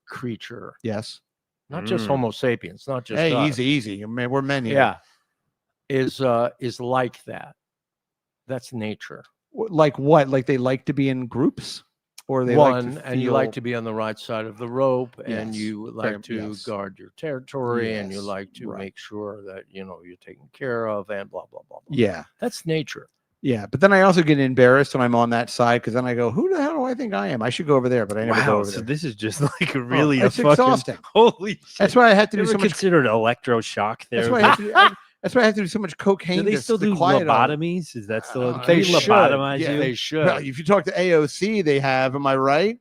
creature. Yes. Not just Homo sapiens. Not just us. Easy. I mean, we're many. Yeah. Is like that. That's nature. Like what? Like they like to be in groups, or they and you like to be on the right side of the rope, and you like to guard your territory, and you like to make sure that you're taken care of, and blah blah blah blah. Yeah, that's nature. Yeah, but then I also get embarrassed when I'm on that side because then I go, "Who the hell do I think I am? I should go over there," but I never go over there. So this is just like a really it's exhausting. Holy shit. That's why I had to do so much. Considered electroshock therapy. That's why I have to do so much cocaine. Do they still do lobotomies? Is that still? They lobotomize you? They should. Well, if you talk to AOC, they have. Am I right?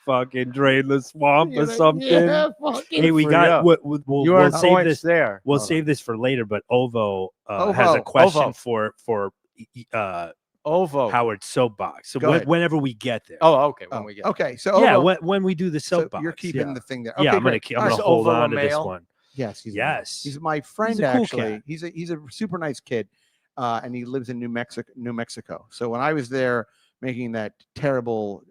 Fucking drain the swamp or something. Yeah, hey, we got. We'll save this there. We'll save this for later. But Ovo has a question for Ovo Howard soapbox. So whenever we get there. Oh, okay. When we get there. Okay. So yeah, when we do the soapbox, you're keeping the thing there. Okay, yeah, I'm gonna hold on to this one. Yes, he's my friend. He's a cool actually, cat. he's a super nice kid, and he lives in New Mexico. So when I was there making that terrible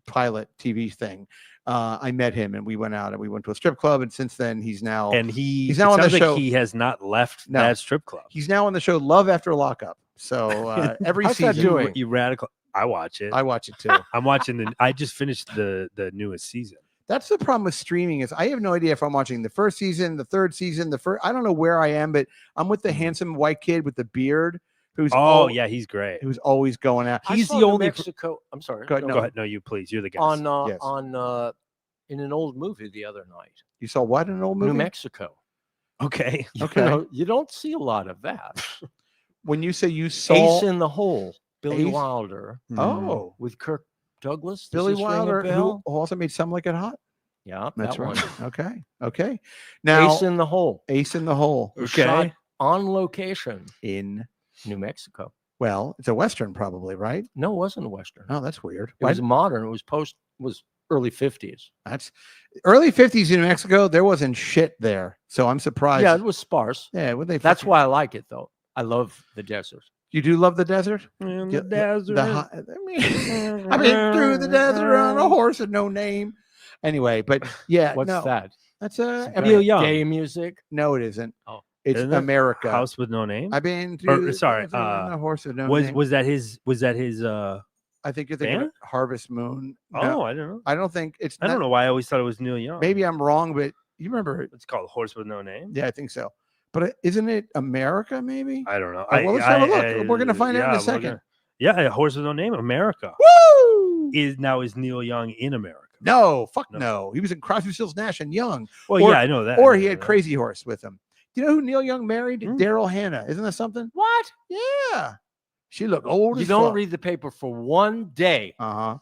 pilot TV thing, I met him and we went out and we went to a strip club. And since then, he's now on the show. He has not left that strip club. He's now on the show Love After Lockup. So every season, you radical. I watch it. I watch it too. I'm watching I just finished the newest season. That's the problem with streaming is I have no idea if I'm watching the first season, the third season, I don't know where I am, but I'm with the handsome white kid with the beard who's he's great. Who's always going out. He's the only Mexico. I'm sorry. Go ahead. No, you please. You're the guy. In an old movie the other night. You saw what in an old movie? New Mexico. Okay. Okay. You don't see a lot of that. When you say you saw Ace in the Hole, Billy Wilder. Oh, with Kirk Douglas. Billy Wilder, who also made Some Like It Hot. Yeah, that's that right. One. Okay. Now Ace in the Hole. Okay. Shot on location in New Mexico. Well, it's a Western, probably, right? No, it wasn't a Western. Oh, that's weird. It was modern. It was early 50s. That's early 50s in New Mexico. There wasn't shit there, so I'm surprised. Yeah, it was sparse. Yeah, that's why I like it, though. I love the desert. You do love the desert? In the desert. I mean, through the desert on a horse with no name. Anyway, but yeah, What's no, that? that's a Neil Young. Gay music? No, it isn't. Oh. It's Isn't it? America. House with No Name. I've been Or, through. sorry, the horse with no was name. was that his? I think you're thinking of band? Harvest Moon. Oh, I don't know. I don't think it's. I don't know why I always thought it was Neil Young. Maybe I'm wrong, but you remember it. It's called Horse with No Name. Yeah, I think so. But isn't it America? Maybe. I don't know. Well, let's have a look. We're gonna find out in a second. Yeah, Horse with No Name, America. Woo! Is Neil Young in America? No, fuck no. He was in Crosby, Stills, Nash and Young. Well, yeah, I know that. Or he had Crazy Horse with him. Do you know who Neil Young married? Hmm. Daryl Hannah. Isn't that something? What? Yeah. She looked old You as don't fuck. read the paper for one day. And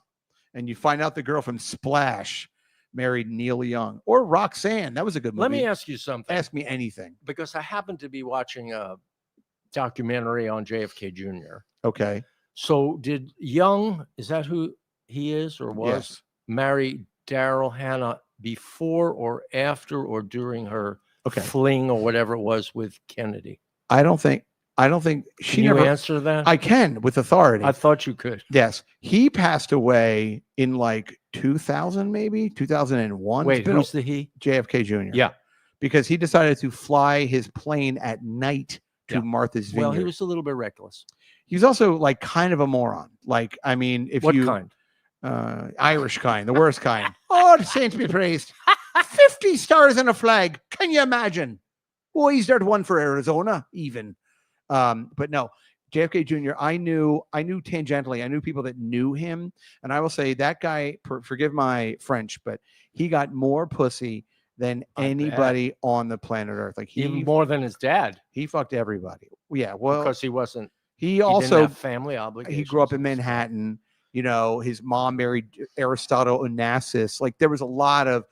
you find out the girl from Splash married Neil Young. Or Roxanne. That was a good movie. Let me ask you something. Ask me anything. Because I happen to be watching a documentary on JFK Jr. Okay. So did Young, is that who he is or was, Yes. marry Daryl Hannah before or after or during her Okay. fling or whatever it was with Kennedy? I don't think she Can you never answer that? I can with authority. I thought you could. Yes. He passed away in like 2000, maybe 2001. Wait, who's the he? JFK Jr. Yeah. Because he decided to fly his plane at night to Yeah. Martha's Vineyard. Well, he was a little bit reckless. He was also like kind of a moron. Like, I mean, if What you kind? Irish kind, the worst kind. Oh, the saints be praised. 50 stars and a flag. Can you imagine? Boys, there's one for Arizona, even. But no, JFK Jr. I knew tangentially. I knew people that knew him, and I will say that guy. Forgive my French, but he got more pussy than anybody on the planet Earth. Like Even more than his dad. He fucked everybody. Yeah, well, because he wasn't. He didn't also have family obligations. He grew up in Manhattan. You know, his mom married Aristotle Onassis. Like there were a lot of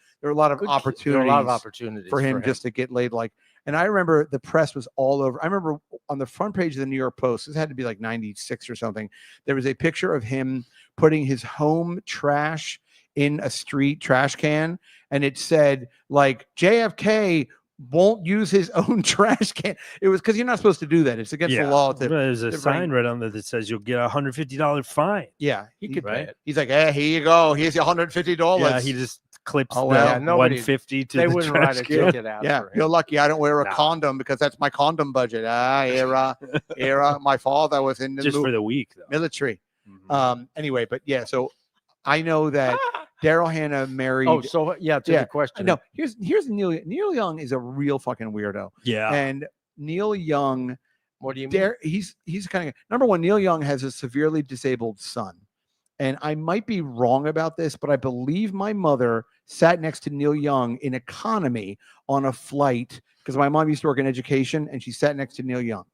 opportunities for him just to get laid. Like, and I remember the press was all over. I remember on the front page of the New York Post, this had to be like 96 or something. There was a picture of him putting his home trash in a street trash can, and it said like JFK won't use his own trash can. It was because you're not supposed to do that. It's against the law. There's a sign right on there that says you'll get $150 fine. Yeah, he could pay it. He's like, hey, here you go. Here's your $150. Yeah, he just clips the 150 to they the wouldn't trash write a can. ticket out. Yeah, you're lucky I don't wear a condom because that's my condom budget. Era. My father was in the just for the week though. Military. Anyway, but yeah, so I know that Daryl Hannah married. Oh, so yeah, to the question. No, here's Neil. Neil Young is a real fucking weirdo. Yeah. And Neil Young, what do you mean? He's kind of number one. Neil Young has a severely disabled son, and I might be wrong about this, but I believe my mother sat next to Neil Young in economy on a flight because my mom used to work in education, and she sat next to Neil Young.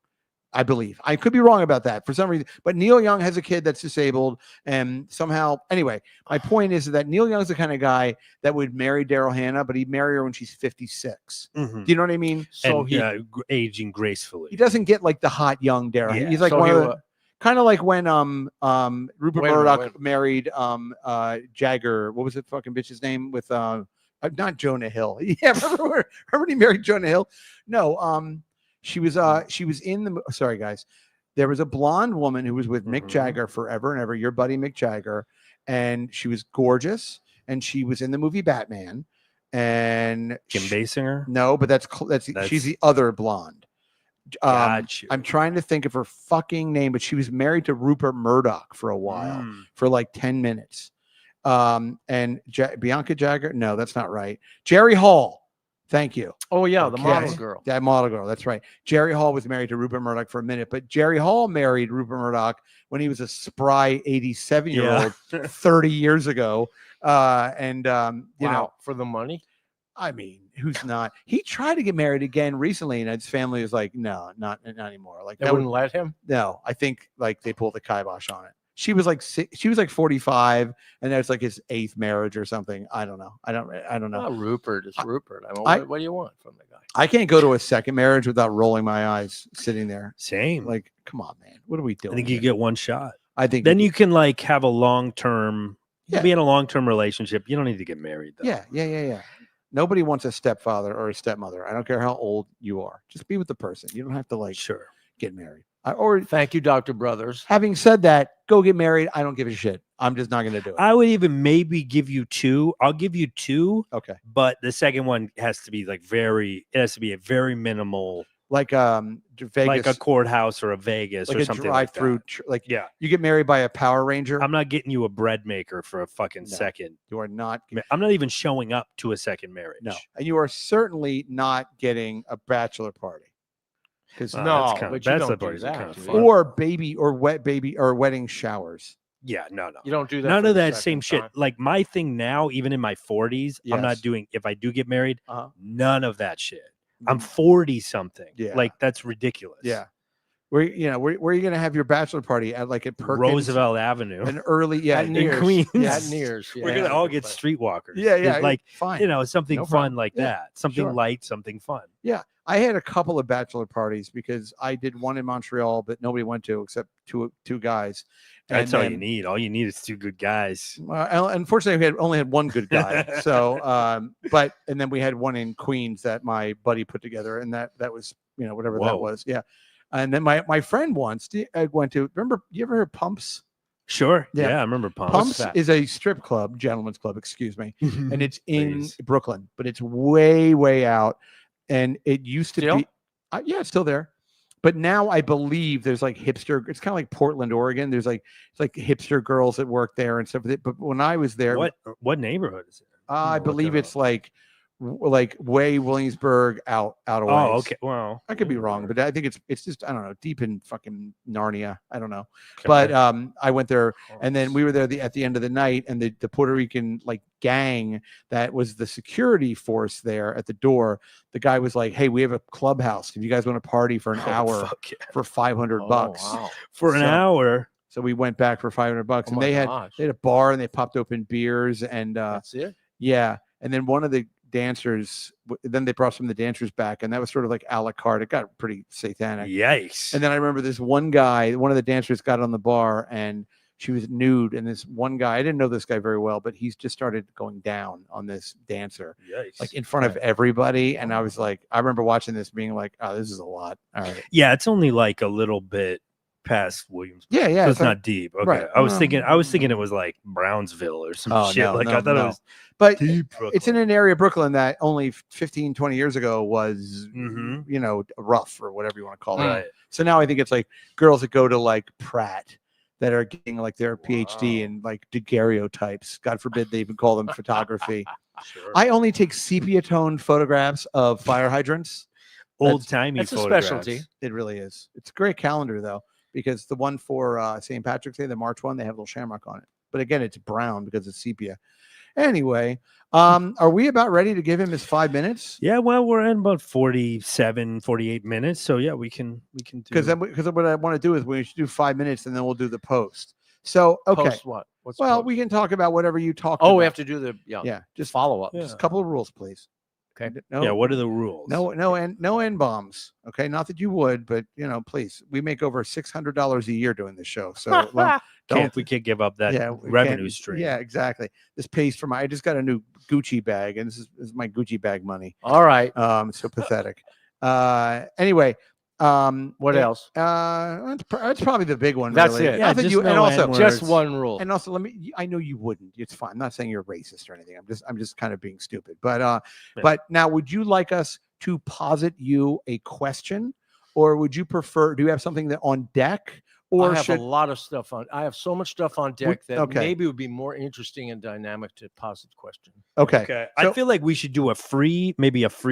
I believe. I could be wrong about that for some reason, but Neil Young has a kid that's disabled, and somehow, anyway, my point is that Neil Young's the kind of guy that would marry Daryl Hannah, but he'd marry her when she's 56. Do you know what I mean? So he aging gracefully. He doesn't get like the hot young Daryl. Yeah. He's like kind of like when Rupert Murdoch married Jagger. What was it fucking bitch's name with not Jonah Hill? Yeah, remember when he married Jonah Hill? No, she was in the sorry guys. There was a blonde woman who was with Mick Jagger forever and ever, your buddy Mick Jagger, and she was gorgeous, and she was in the movie Batman. And Kim Basinger? No, but that's she's the other blonde. Got you. I'm trying to think of her fucking name, but she was married to Rupert Murdoch for a while, for like 10 minutes. And Bianca Jagger? No, that's not right. Jerry Hall. Thank you. Oh, yeah, the model girl. That model girl. That's right. Jerry Hall was married to Rupert Murdoch for a minute, but Jerry Hall married Rupert Murdoch when he was a spry 87-year-old 30 years ago. You know, for the money. I mean, who's not? He tried to get married again recently, and his family was like, no, not anymore. Like they wouldn't let him. No, I think like they pulled the kibosh on it. She was like 45, and that's like his 8th marriage or something. I don't know. I don't know. Oh, Rupert is Rupert. I mean, what do you want from the guy? I can't go to a second marriage without rolling my eyes sitting there. Same. Like, come on, man. What are we doing? I think you get one shot. I think then you can like have a long-term, be in a long-term relationship. You don't need to get married though. Yeah. Nobody wants a stepfather or a stepmother. I don't care how old you are. Just be with the person. You don't have to like get married. Or thank you, Dr. Brothers. Having said that, go get married. I don't give a shit. I'm just not going to do it. I would even maybe give you 2. I'll give you 2. Okay. But the second one has to be like it has to be a very minimal, like Vegas, like a courthouse or a Vegas like or a something drive-through. like that. You get married by a Power Ranger. I'm not getting you a bread maker for a fucking second. You are not. I'm not even showing up to a second marriage. No, and you are certainly not getting a bachelor party. Because but you don't do that. Or baby or wet baby or wedding showers. Yeah, no. You don't do that. None of that same shit. Like my thing now, even in my 40s, I'm not doing. If I do get married, none of that shit. I'm 40 something. Yeah, like that's ridiculous. Yeah, where are you gonna have your bachelor party at? Like at Perkins, Roosevelt Avenue, an early at Nears. Queens. At Nears. We're gonna all get streetwalkers. Yeah, like fine. Something fun like that. Something light, something fun. Yeah, I had a couple of bachelor parties because I did one in Montreal, but nobody went to except two guys. That's all you need. All you need is 2 good guys. Unfortunately, we only had one good guy. So, and then we had one in Queens that my buddy put together, and that was whatever that was. Yeah, and then my friend once went to. Remember, you ever heard Pumps? Sure. Yeah, I remember Pumps. Pumps is a strip club, gentleman's club, excuse me, and it's in Brooklyn, but it's way, way out. And it used to be, it's still there. But now I believe there's like hipster. It's kind of like Portland, Oregon. There's like hipster girls that work there and stuff. But when I was there, what neighborhood is it? I believe it's like way Williamsburg out of ways. Oh, okay. Well, I could be wrong, but I think it's just I don't know, deep in fucking Narnia. I don't know. Okay. But I went there, and then we were there at the end of the night, and the Puerto Rican gang that was the security force there at the door. The guy was like, "Hey, we have a clubhouse. If you guys want to party for an hour for $500 wow. for an hour." So we went back for $500, and they had a bar, and they popped open beers, and that's it. Yeah, and then one of the dancers, then they brought some of the dancers back, and that was sort of like a la carte. It got pretty satanic. Yikes. And then I remember this one guy, one of the dancers got on the bar, and she was nude, and this one guy, I didn't know this guy very well, but he's just started going down on this dancer. Yikes. Like in front of everybody. And I was like, I remember watching this being like, oh, this is a lot. All right. Yeah, it's only like a little bit past Williamsburg. Yeah. So it's not deep. Okay. Right. I was thinking it was like Brownsville or some shit. I thought it was but deep it's in an area of Brooklyn that only 15, 20 years ago was rough or whatever you want to call it. Right. So now I think it's like girls that go to like Pratt that are getting like their PhD in like daguerreotypes. God forbid they even call them photography. Sure. I only take sepia tone photographs of fire hydrants. Old timey. That's a specialty. It really is. It's a great calendar though, because the one for St. Patrick's Day, the March one, they have a little shamrock on it. But again, it's brown because it's sepia. Anyway, are we about ready to give him his 5 minutes? Yeah, well, we're in about 48 minutes. So yeah, we can do because what I want to do is we should do 5 minutes and then we'll do the post. So okay. Post what? Well, we can talk about whatever you talk about. We have to do the just follow up. Just a couple of rules, please. Okay. What are the rules? No N bombs. Okay, not that you would, but please. We make over $600 a year doing this show, so we can't give up that revenue stream. Yeah, exactly. This pays for I just got a new Gucci bag, and this is my Gucci bag money. All right. So pathetic. Anyway. What else? That's probably the big one. That's really. it. Yeah, just one rule. And also, I know you wouldn't. It's fine. I'm not saying you're racist or anything. I'm just kind of being stupid. But but now, would you like us to posit you a question, or would you prefer? Do you have something that on deck? Or I have a lot of stuff on. I have so much stuff on deck that maybe would be more interesting and dynamic to posit question. Okay. So, I feel like we should do a free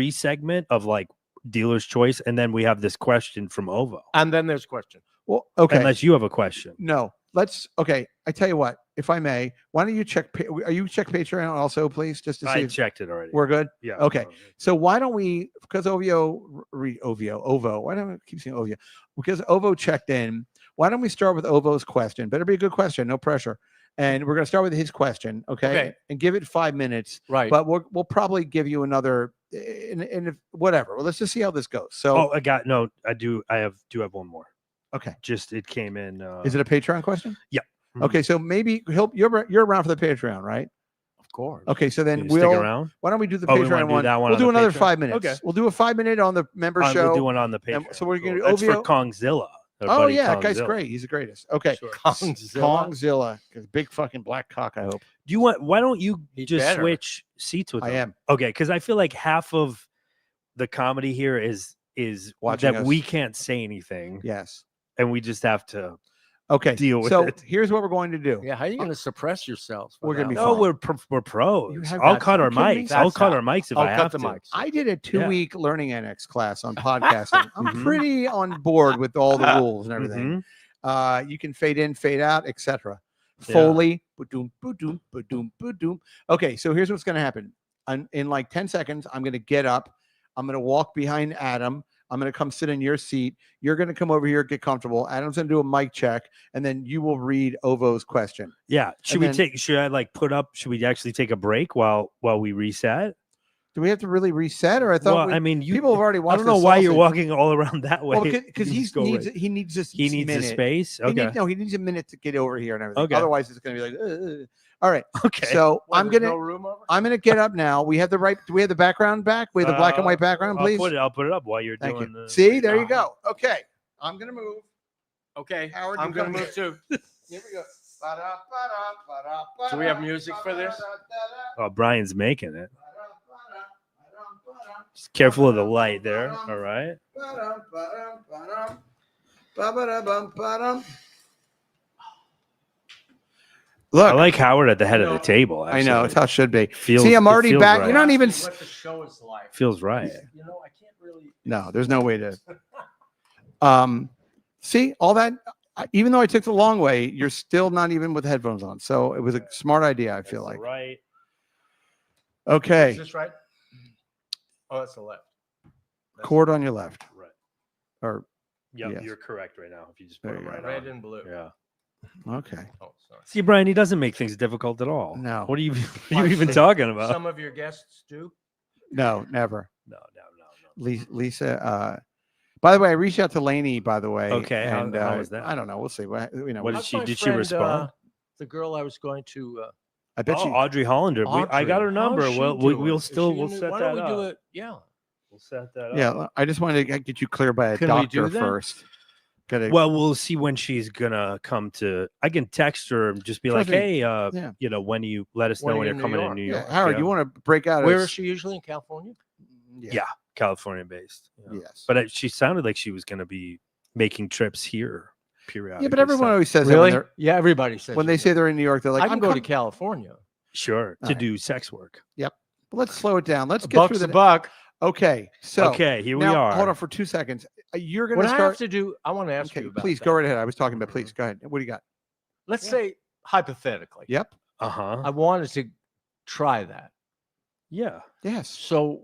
segment of like dealer's choice, and then we have this question from Ovo, and then there's question. Well, okay, unless you have a question. No, I tell you what, if I may, why don't you check? Are you check Patreon also, please, just to see? I checked it already. We're good. Yeah. Okay. So why don't we? Because Ovo. Why don't I keep saying Ovo? Because Ovo checked in. Why don't we start with Ovo's question? Better be a good question. No pressure. And we're going to start with his question, okay? And give it 5 minutes, right? But we'll probably give you another, and whatever. Well, let's just see how this goes. So, I do have one more. Okay, just it came in. Is it a Patreon question? Yeah. Mm-hmm. Okay, so maybe you're around for the Patreon, right? Of course. Okay, so then stick around. Why don't we do the Patreon one? We'll do another 5 minutes. Okay, we'll do a 5 minute on the member show. We'll do one on the Patreon. So we're going to do That's for Kongzilla. Oh yeah, that guy's great. He's the greatest. Okay, Sure. Kongzilla, big fucking black cock. I hope. Do you want? Why don't you He's just better. switch seats with him? I am. Okay, because I feel like half of the comedy here is Watching that us. we can't say anything. Yes. And we just have to deal with it. Here's what we're going to do. Yeah, how are you going to suppress yourselves? We're going to be No, fine. we're pros. You have I'll that. cut our Are you kidding me? mics. I'll That's cut how- our mics if I'll I cut have the to. mics. I did a 2-week learning annex class on podcasting. I'm pretty on board with all the rules and everything. You can fade in, fade out, etc. Foley, ba-doom, ba-doom, ba-doom, ba-doom. Okay, so here's what's going to happen. In like 10 seconds, I'm going to get up. I'm going to walk behind Adam. I'm going to come sit in your seat. You're going to come over here, get comfortable. Adam's going to do a mic check, and then you will read Ovo's question. Yeah. Should I like put up? Should we actually take a break while we reset? Do we have to really reset, or I thought? Well, I mean, people have already watched. I don't know this why you're sausage. walking all around that way. Well, because he needs this. He needs a space. Okay. He needs a minute to get over here and everything. Okay. Otherwise, it's going to be like. All right. Okay. So What, I'm there's gonna no room over? I'm gonna get up now. We have the right. Do we have the background back? We have the black and white background, please. I'll put it up while you're Thank doing you. the. See, there you go. Okay, I'm gonna move. Okay, Howard, I'm you going to come move too. Here we go. Do we have music for this? Oh, Brian's making it. Just careful of the light there. All right. Look, I like Howard at the head of the table. I know it's how it should be. Feels- See, I'm it already feels back. right. You're not even. What the show is like. Feels right. You know, I can't really. No, there's no way to. See all that. Even though I took the long way, you're still not even with headphones on. So it was a smart idea. I feel like. Right. Okay. Is this right? Oh, that's the left. Cord on your left. Right. Or Yep, Yes. you're correct right now. If you just put There it you right go. Red on. and blue. Yeah. okay. Oh, sorry. See, Brian, he doesn't make things difficult at all. No. What are you, what are you even talking about? Some of your guests do. No, never. No. Lisa. By the way, I reached out to Lainey. By the way. Okay, how And, was that? I don't know. We'll see. What What we'll did see. she? Did she respond? The girl I was going to. I bet you. Audrey Hollander. I got her Audrey, number. how's she We'll doing? Is we'll she in set why that don't we up. do it? Yeah. We'll set that up. Yeah, I just wanted to get you clear by a Can we doctor do that? first. Gotta, Well, we'll see when she's gonna come to. I can text her and just be like, Trust me. "Hey, yeah. when you let us When know are when you you're in coming New in New yeah, York." Howard, you want to break out? Where as- is she usually in California? Yeah, California based. Yeah. Yes. But she sounded like she was gonna be making trips here periodically. Yeah, but everyone so- always says Really? that Yeah, everybody says when they say they're in New York, they're like, I can I'm go to com-" California. sure All to right. do sex work. Let's slow it down. Let's A get buck's through a the. buck. Okay, so Okay, here we now, are. Hold on for 2 seconds. You're going What to I start. have to do, I want to ask Okay, you about. please that. go right ahead. I was talking about. Please go ahead. What do you got? Let's say hypothetically, Yep. Uh-huh. I wanted to try that. Yeah. Yes. So,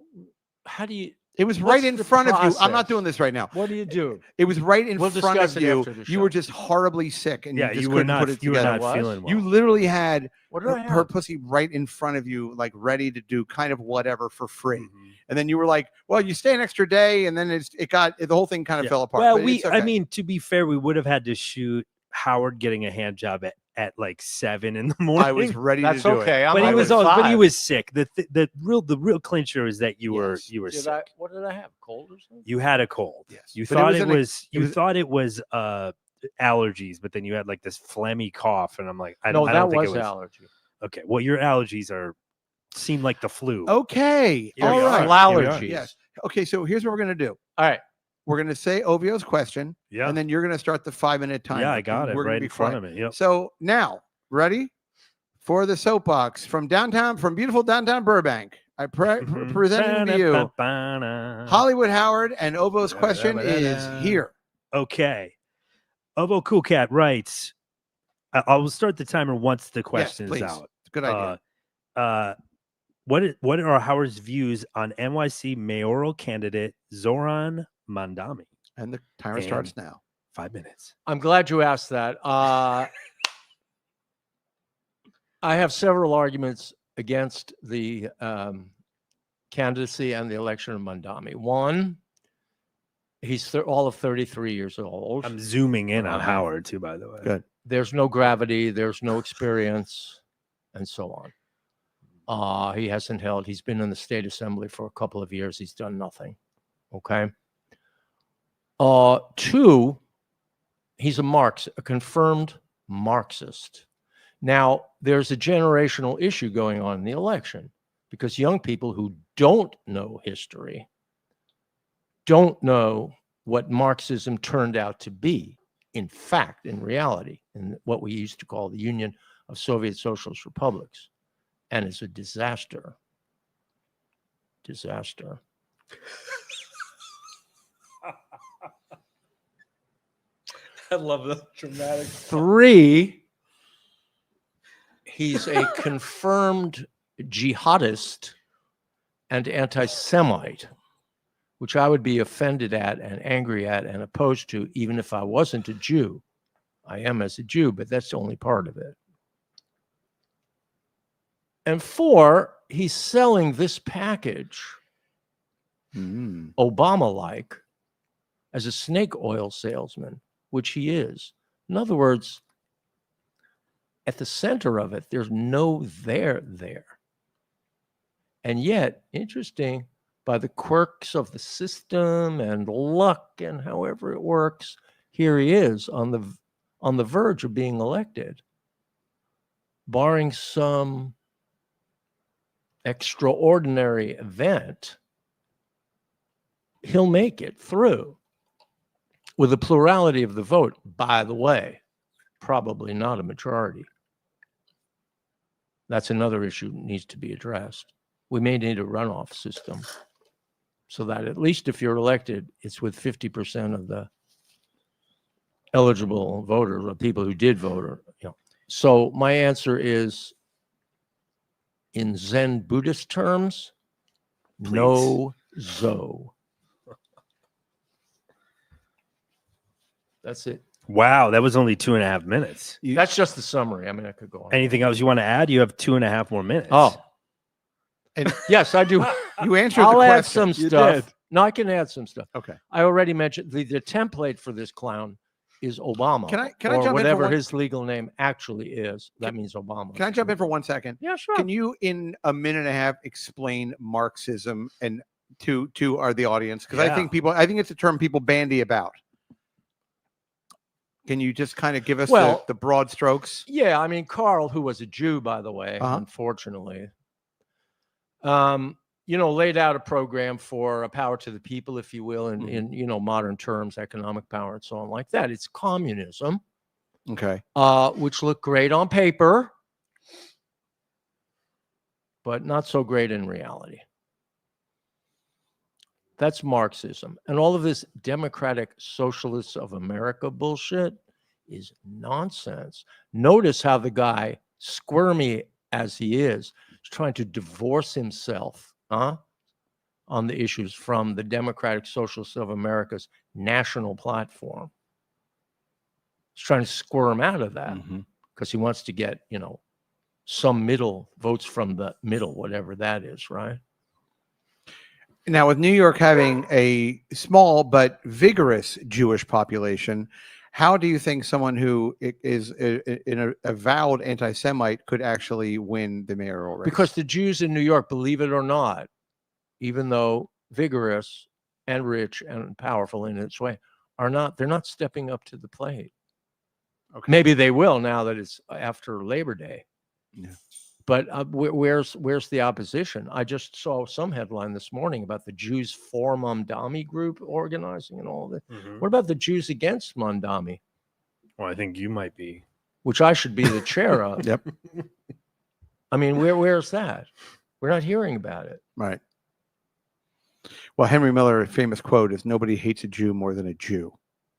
how do you? It was What's right in the front of you. I'm not process? doing this right now. What do you do? It was right in We'll front discuss of it you. after the You were show. just horribly sick, and Yeah, you just you were couldn't not put it you were together. not Was? feeling well. You literally had What did I her have? pussy right in front of you, like ready to do kind of whatever for free. Mhm. And then you were like, "Well, you stay an extra day," and then the whole thing kind of Yeah. fell apart. Well, but it's I okay. mean, to be fair, we would have had to shoot Howard getting a hand job at like 7 in the morning. I was ready That's to do okay. it. I'm but he like was at but he 5. was sick. The real clincher is that you were Did sick. I? What did I have? Cold or something? You had a cold. Yes. You But it thought was it an- was it was- thought it was allergies, but then you had like this phlegmy cough, and I'm like, I No, don't that think was it was allergy. okay. Well, your allergies seem like the flu. Okay. Here All we are. right. Here we are. Allergies. Yes. Okay. So here's what we're gonna do. All right. We're gonna say Ovio's question, Yeah. and then you're gonna start the 5-minute timer. Yeah, I got it We're gonna right be in front quiet. of me. Yep. So now, ready for the soapbox from beautiful downtown Burbank. I Mhm. present to you Ba-da-ba-ba-da. Hollywood Howard, and Ovo's question is Da-da-ba-da-da. here. Okay. Ovo Cool Cat writes, I will start the timer once the question is please. out. Good idea. What are Howard's views on NYC mayoral candidate Zoran Mandami? And the timer and- starts now. 5 minutes. I'm glad you asked that. I have several arguments against the candidacy and the election of Mandami. One, he's all of 33 years old. I'm zooming in on Howard too, by the way. Good. There's no gravity, there's no experience, and so on. He hasn't held, he's been in the state assembly for a couple of years. He's done nothing. Okay. Two, He's a confirmed Marxist. Now, there's a generational issue going on in the election because young people who don't know history don't know what Marxism turned out to be, in fact, in reality, in what we used to call the Union of Soviet Socialist Republics. And it's a disaster. Disaster. I love the dramatic. 3, he's a confirmed jihadist and anti-Semite, which I would be offended at and angry at and opposed to, even if I wasn't a Jew. I am as a Jew, but that's only part of it. And 4, he's selling this package, Obama-like, as a snake oil salesman, which he is. In other words, at the center of it, there's no there. And yet, interesting, by the quirks of the system and luck and however it works, here he is on the verge of being elected, barring some extraordinary event. He'll make it through with a plurality of the vote, by the way, probably not a majority. That's another issue that needs to be addressed. We may need a runoff system so that at least if you're elected, it's with 50% of the eligible voters or people who did vote. Or, So my answer is, in Zen Buddhist terms, no zo. That's it. Wow, that was only 2.5 minutes. That's just the summary. I mean, I could go on. Anything else you want to add? You have 2.5 more minutes. Oh, and yes, I do. You answered I'll the add question. some stuff. No, I can add some stuff. Okay. I already mentioned the template for this clown is Obama. Can I or jump in for whatever one- his legal name actually is? That means Obama. Can I jump in for 1 second? Yeah, sure. Can you, in a minute and a half, explain Marxism and to the audience? Because I think it's a term people bandy about. Can you just kind of give us the broad strokes? Yeah, I mean, Karl, who was a Jew, by the way, unfortunately, laid out a program for a power to the people, if you will, in modern terms, economic power and so on like that. It's communism. Okay. Which looked great on paper, but not so great in reality. That's Marxism. And all of this democratic socialists of America bullshit is nonsense. Notice how the guy, squirmy as he is trying to divorce himself on the issues from the Democratic Socialists of America's national platform. He's trying to squirm out of that because he wants to get, some middle votes from the middle, whatever that is, right? Now, with New York having a small but vigorous Jewish population, how do you think someone who is an avowed anti-Semite could actually win the mayoral race? Because the Jews in New York, believe it or not, even though vigorous and rich and powerful in its way, they're not stepping up to the plate. Okay. Maybe they will now that it's after Labor Day. Yeah. But where's the opposition? I just saw some headline this morning about the Jews for Mamdani group organizing and all of that. What about the Jews against Mamdani? Well, I think you might be. Which I should be the chair of. Yep. I mean, where's that? We're not hearing about it. Right. Well, Henry Miller's famous quote is, "Nobody hates a Jew more than a Jew."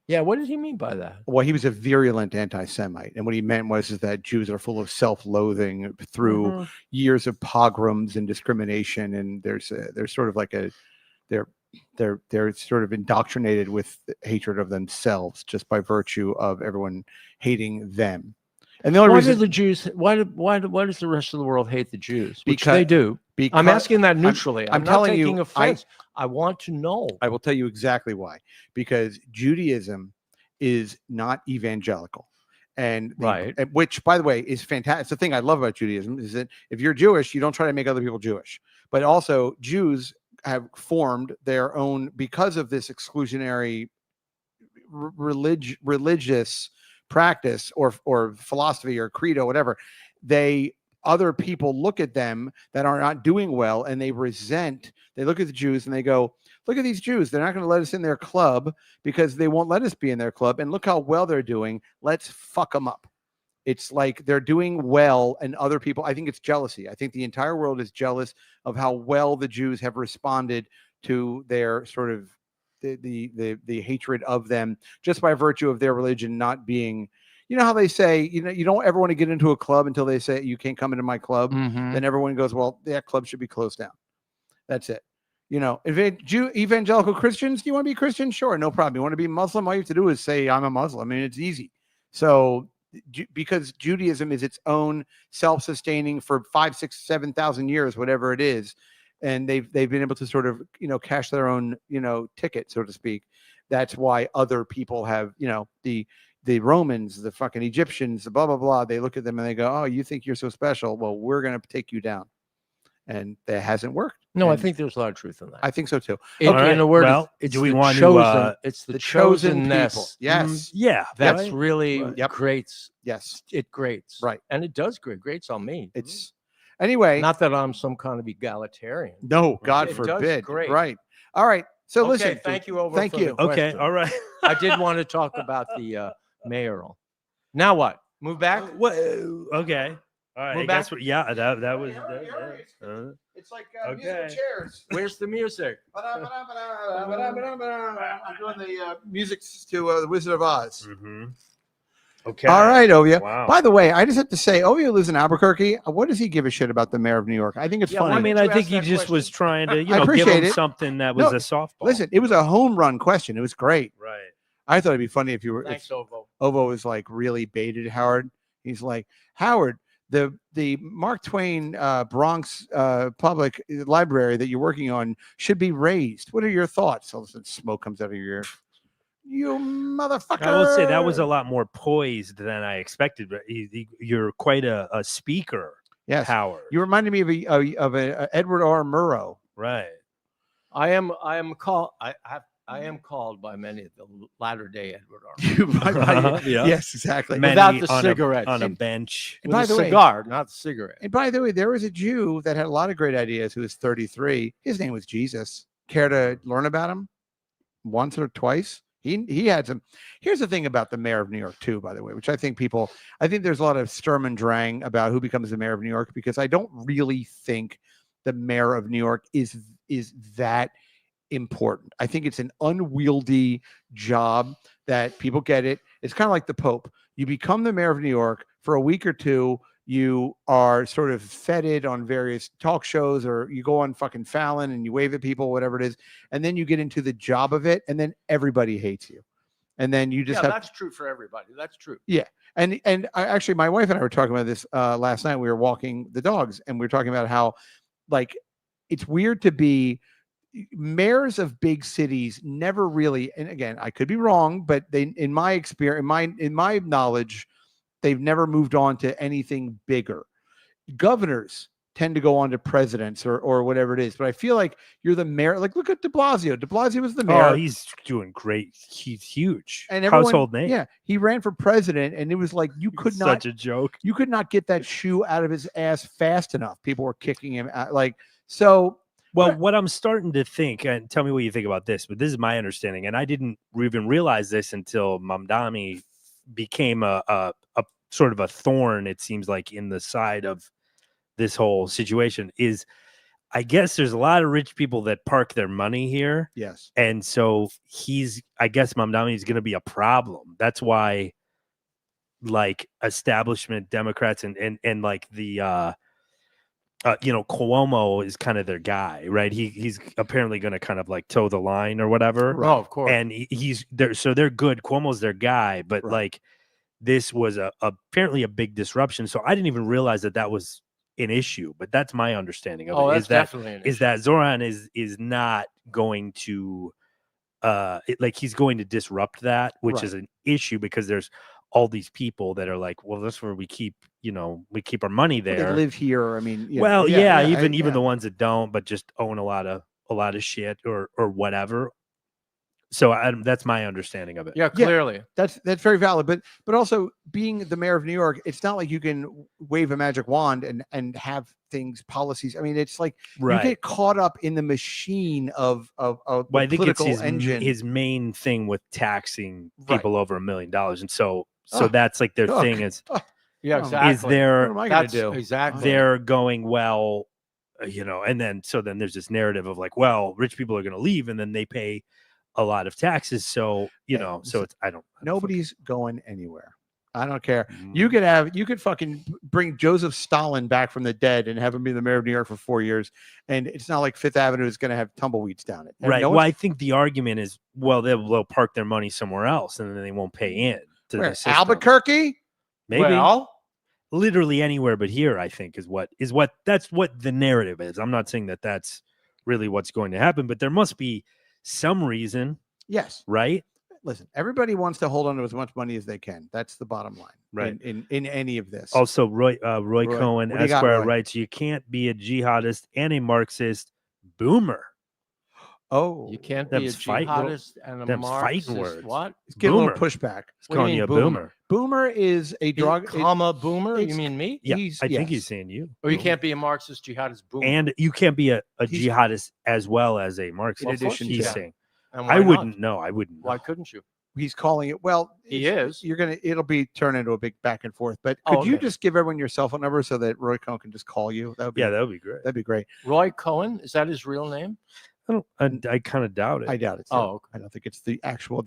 Yeah, what did he mean by that? Well, he was a virulent anti-Semite, and what he meant was that Jews are full of self-loathing through years of pogroms and discrimination, and they're sort of like they're sort of indoctrinated with hatred of themselves just by virtue of everyone hating them. And the only why reason do the Jews? Why does the rest of the world hate the Jews? Which they do. Because I'm asking that neutrally. I'm not telling taking you, offense. I want to know. I will tell you exactly why. Because Judaism is not evangelical, and which, by the way, is fantastic. It's the thing I love about Judaism is that if you're Jewish, you don't try to make other people Jewish. But also, Jews have formed their own because of this exclusionary religious practice or philosophy or creed or whatever, other people look at them that are not doing well and they look at the Jews and they go, look at these Jews. They're not going to let us in their club because they won't let us be in their club. And look how well they're doing. Let's fuck them up. It's like they're doing well and other people, I think it's jealousy. I think the entire world is jealous of how well the Jews have responded to their sort of the hatred of them just by virtue of their religion not being, you know how they say, you don't ever want to get into a club until they say you can't come into my club. Then everyone goes, well, that club should be closed down. That's it. Evangelical Christians, do you want to be Christian? Sure, no problem. You want to be Muslim? All you have to do is say, I'm a Muslim. I mean, it's easy. So because Judaism is its own self-sustaining for 5, 6, 7,000 years, whatever it is. And they've been able to sort of, cash their own, ticket, so to speak. That's why other people have, the Romans, the fucking Egyptians, the blah, blah, blah. They look at them and they go, oh, you think you're so special? Well, we're going to take you down. And that hasn't worked. No, and I think there's a lot of truth in that. I think so too. In a word, well, it's do we the want chosen, to? It's the chosen chosenness. people. Yes. Yeah, That's right? really Yep. grates. Yes. It grates. Right. And it does grate. Grates on me. It's anyway. Not that I'm some kind of egalitarian. No, God It does forbid. grate. Right. All right. So Okay, listen. thank you, Ovo, Thank for you. the Okay, question. all right. I did want to talk about the mayoral. Now what? Move back? What? Okay. All right. Move I guess back? that was. It's like musical musical chairs. Where's the music? I'm doing the music to the Wizard of Oz. Okay. All right, Ovia. Wow. By the way, I just have to say, Ovia lives in Albuquerque. What does he give a shit about the mayor of New York? I think it's Yeah, funny. I why mean, did I you think ask he that just was question? trying to, I give appreciate him it. something that No, was a softball. Listen, it was a home run question. It was great. Right. I thought it'd be funny if you were. Thanks, Ovo. Ovo was like really baited Howard. He's like, Howard, the Mark Twain Bronx Public Library that you're working on should be raised. What are your thoughts? All of a sudden, smoke comes out of your ear. You motherfucker! I will say that was a lot more poised than I expected. But you're quite a speaker, Yes, Howard. You reminded me of a Edward R. Murrow. Right. I am called by many of the latter day Edward R. Yeah. Yes, exactly. Many Without the on cigarettes. on a bench. And With by a the way- cigar, not a cigarette. And by the way, there was a Jew that had a lot of great ideas who was 33. His name was Jesus. Care to learn about him once or twice? He had some. Here's the thing about the mayor of New York too, by the way, which I think there's a lot of Sturm and Drang about who becomes the mayor of New York, because I don't really think the mayor of New York is that important. I think it's an unwieldy job that people get it. It's kind of like the Pope. You become the mayor of New York for a week or two. You are sort of feted on various talk shows, or you go on fucking Fallon and you wave at people, whatever it is. And then you get into the job of it, and then everybody hates you. And then you just That's true for everybody. That's true. Yeah. And actually, my wife and I were talking about this last night. We were walking the dogs, and we were talking about how, like, it's weird to be mayors of big cities never really, and again, I could be wrong, but they, in my experience, in my knowledge, they've never moved on to anything bigger. Governors tend to go on to presidents or whatever it is. But I feel like you're the mayor. Like, look at de Blasio. De Blasio was the mayor. Oh, he's doing great. He's huge. And everyone, household name. Yeah, he ran for president, and it was like you could not. Such a joke. You could not get that shoe out of his ass fast enough. People were kicking him out. Like, so. Well, what I'm starting to think, and tell me what you think about this, but this is my understanding, and I didn't even realize this until Mamdani became a sort of a thorn, it seems like, in the side of this whole situation, is I guess there's a lot of rich people that park their money here. Yes. And so I guess Mamdani is going to be a problem. That's why, like, establishment Democrats and like the, Cuomo is kind of their guy, right? He's apparently going to kind of like toe the line or whatever. Right. Oh, of course. And he's there. So they're good. Cuomo's their guy, but like this was apparently a big disruption. So I didn't even realize that was an issue, but that's my understanding of it. That's definitely an issue. That Zoran is not going to, he's going to disrupt that, which is an issue because there's all these people that are like, well, that's where we keep our money there. They live here. I mean, even the ones that don't, but just own a lot of shit or whatever. So that's my understanding of it. Yeah, clearly. That's very valid. But also being the mayor of New York, it's not like you can wave a magic wand and have things, policies. I mean, it's like you get caught up in the machine of well, the I think it's political engine. his main thing with taxing people over $1 million, and so Oh, that's like their thing is. Yeah, Oh, exactly. Is there? What am I going to do? Exactly. They're going, well, and then there's this narrative of like, well, rich people are going to leave, and then they pay a lot of taxes. So so it's nobody's going anywhere. I don't care. You could fucking bring Joseph Stalin back from the dead and have him be the mayor of New York for 4 years, and it's not like Fifth Avenue is going to have tumbleweeds down it. And right. Well, I think the argument is, well, they'll park their money somewhere else, and then they won't pay in to the system. Albuquerque? Maybe. Well, literally anywhere but here, I think is what that's what the narrative is. I'm not saying that that's really what's going to happen, but there must be some reason. Yes. Right. Listen, everybody wants to hold on to as much money as they can. That's the bottom line. Right. In any of this. Also, Roy Cohen, what do you got, Esquire Roy? writes, you can't be a jihadist and a Marxist boomer. Oh, you can't be a jihadist and a Marxist. Fighting words. What? It's getting a little pushback. He's calling you a boomer. Boomer is a drug. Boomer? You mean me? Yeah, I think he's saying you. Or you can't be a Marxist jihadist boomer. And you can't be a jihadist as well as a Marxist. In addition, he's to saying. And I wouldn't know. I wouldn't know. Why couldn't you? He's calling it. Well, he is. It'll be turned into a big back and forth. But could you just give everyone your cell phone number so that Roy Cohen can just call you? That would be great. That'd be great. Roy Cohen, is that his real name? I kind of doubt it. I doubt it. Oh, okay. I don't think it's the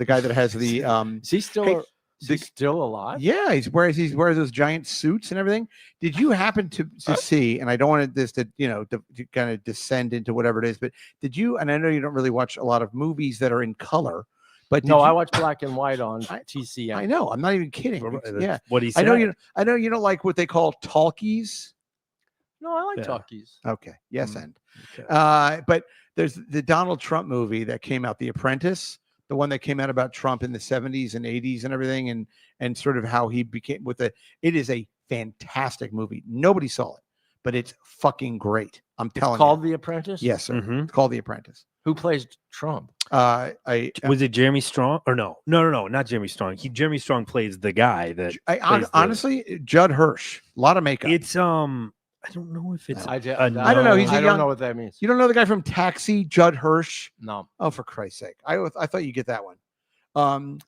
guy that has the. Is he still? Is he still alive? Yeah, he wears those giant suits and everything. Did you happen to see? And I don't want this to to kind of descend into whatever it is, but did you? And I know you don't really watch a lot of movies that are in color, but no, I watch black and white on TCM. I know. I'm not even kidding. Yeah, what he said. I know you don't like what they call talkies. No, I like talkies. Okay. Yes, and Okay. but there's the Donald Trump movie that came out, The Apprentice. The one that came out about Trump in the 70s and 80s and everything, and sort of how he became it is a fantastic movie. Nobody saw it, but it's fucking great. I'm telling you. It's called The Apprentice? Yes, sir. It's called The Apprentice. Who plays Trump? Was it Jeremy Strong or no, not Jeremy Strong. Jeremy Strong plays the guy that honestly, Judd Hirsch. A lot of makeup. It's I don't know if it's. I don't know. I don't know what that means. You don't know the guy from Taxi, Judd Hirsch? No. Oh, for Christ's sake! I thought you get that one.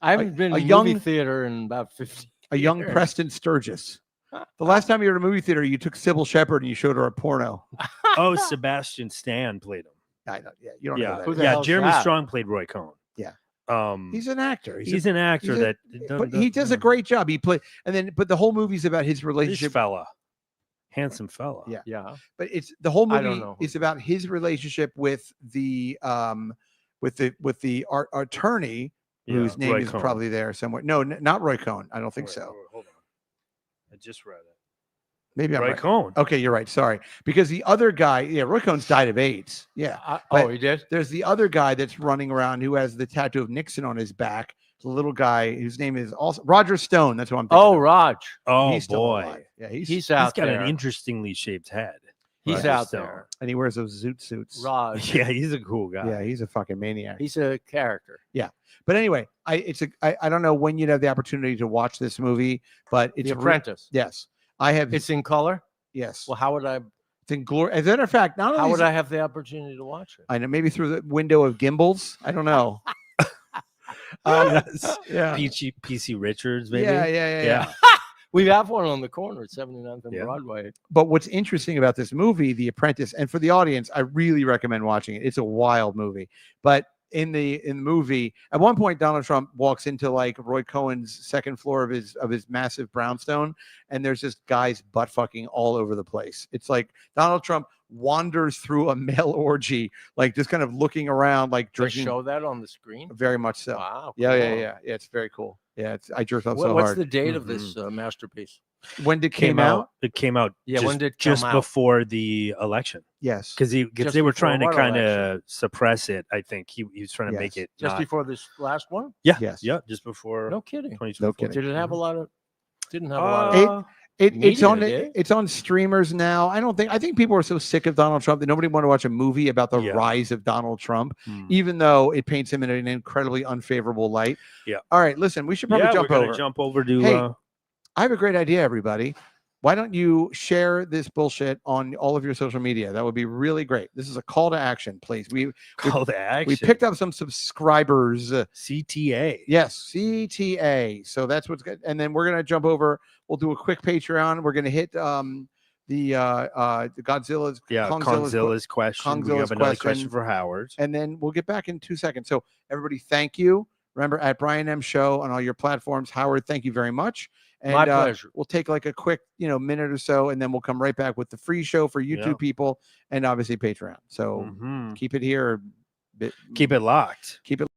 I haven't been in a movie theater in about 50 years. A young Preston Sturgis. The last time you were at a movie theater, you took Sybil Shepherd and you showed her a porno. Oh, Sebastian Stan played him. I know. Yeah, you don't know that. Who the hell's Jeremy that? Strong played Roy Cohen. Yeah. He's an actor. He's an actor but he does a great job. He played, but the whole movie's about his relationship. Handsome fella. Yeah. Yeah. But it's the whole I don't movie know. is about his relationship with the attorney whose name Roy is Cohen. probably there somewhere. No, not Roy Cohen. I don't think so. Hold on. I just read it. Maybe I'm Roy right. Cohen. Okay, you're right. Sorry. Because the other guy, Roy Cohen's died of AIDS. Yeah. He did? There's the other guy that's running around who has the tattoo of Nixon on his back. The little guy whose name is also Roger Stone. That's what I'm thinking. Oh, of. Raj. Oh, He's still boy. alive. Yeah, He's out got there. an interestingly shaped head. He's Roger out Stone. there. And he wears those zoot suits. Raj. Yeah, he's a cool guy. Yeah, he's a fucking maniac. He's a character. Yeah. But anyway, I don't know when you'd have the opportunity to watch this movie, but it's The Apprentice. Yes. I have. It's in color? Yes. Well, how would I? It's in glory. As a matter of fact, not only How is would it- I have the opportunity to watch it? I know, maybe through the window of gimbals. I don't know. Yes. Yeah. PC Richards, maybe. Yeah. We have one on the corner at 79th and Yeah. Broadway. But what's interesting about this movie, The Apprentice, and for the audience, I really recommend watching it. It's a wild movie. But in the movie, at one point, Donald Trump walks into like Roy Cohen's second floor of his massive brownstone, and there's just guys butt fucking all over the place. It's like Donald Trump wanders through a male orgy, like just kind of looking around, like They drinking. show that on the screen? Very much so. Wow. Yeah. cool. It's very cool. Yeah, I jerked off so What's hard. the date of this masterpiece? When did it came out? It came out. Yeah, when did it just come out? before the election? Yes. Because Just they were before trying to what kind of election? suppress it. I think he was trying to make Yes. it Just not- before this last one? Yeah. Yes. Yeah. Just before. No kidding. 2024. No kidding. Did it have a lot of? Didn't have a lot of. It's on Needed it. it's on streamers now. I think people are so sick of Donald Trump that nobody want to watch a movie about the Yeah. rise of Donald Trump, Hmm. even though it paints him in an incredibly unfavorable light. Yeah. All right, listen, we should probably Yeah, jump we're gonna over. jump over to Hey, I have a great idea, everybody. Why don't you share this bullshit on all of your social media? That would be really great. This is a call to action, please. call to action. We picked up some subscribers. CTA. Yes, CTA. So that's what's good. And then we're gonna jump over. We'll do a quick Patreon. We're gonna hit the Godzilla's Kongzilla's question. We Kongzilla's have another question question. for Howard. and then we'll get back in 2 seconds. So everybody, thank you. Remember at Brian M Show on all your platforms. Howard, thank you very much. And My pleasure. we'll take like a quick, minute or so, and then we'll come right back with the free show for YouTube Yeah. people and obviously Patreon. So Mhm. keep it here. Keep it locked. Keep it.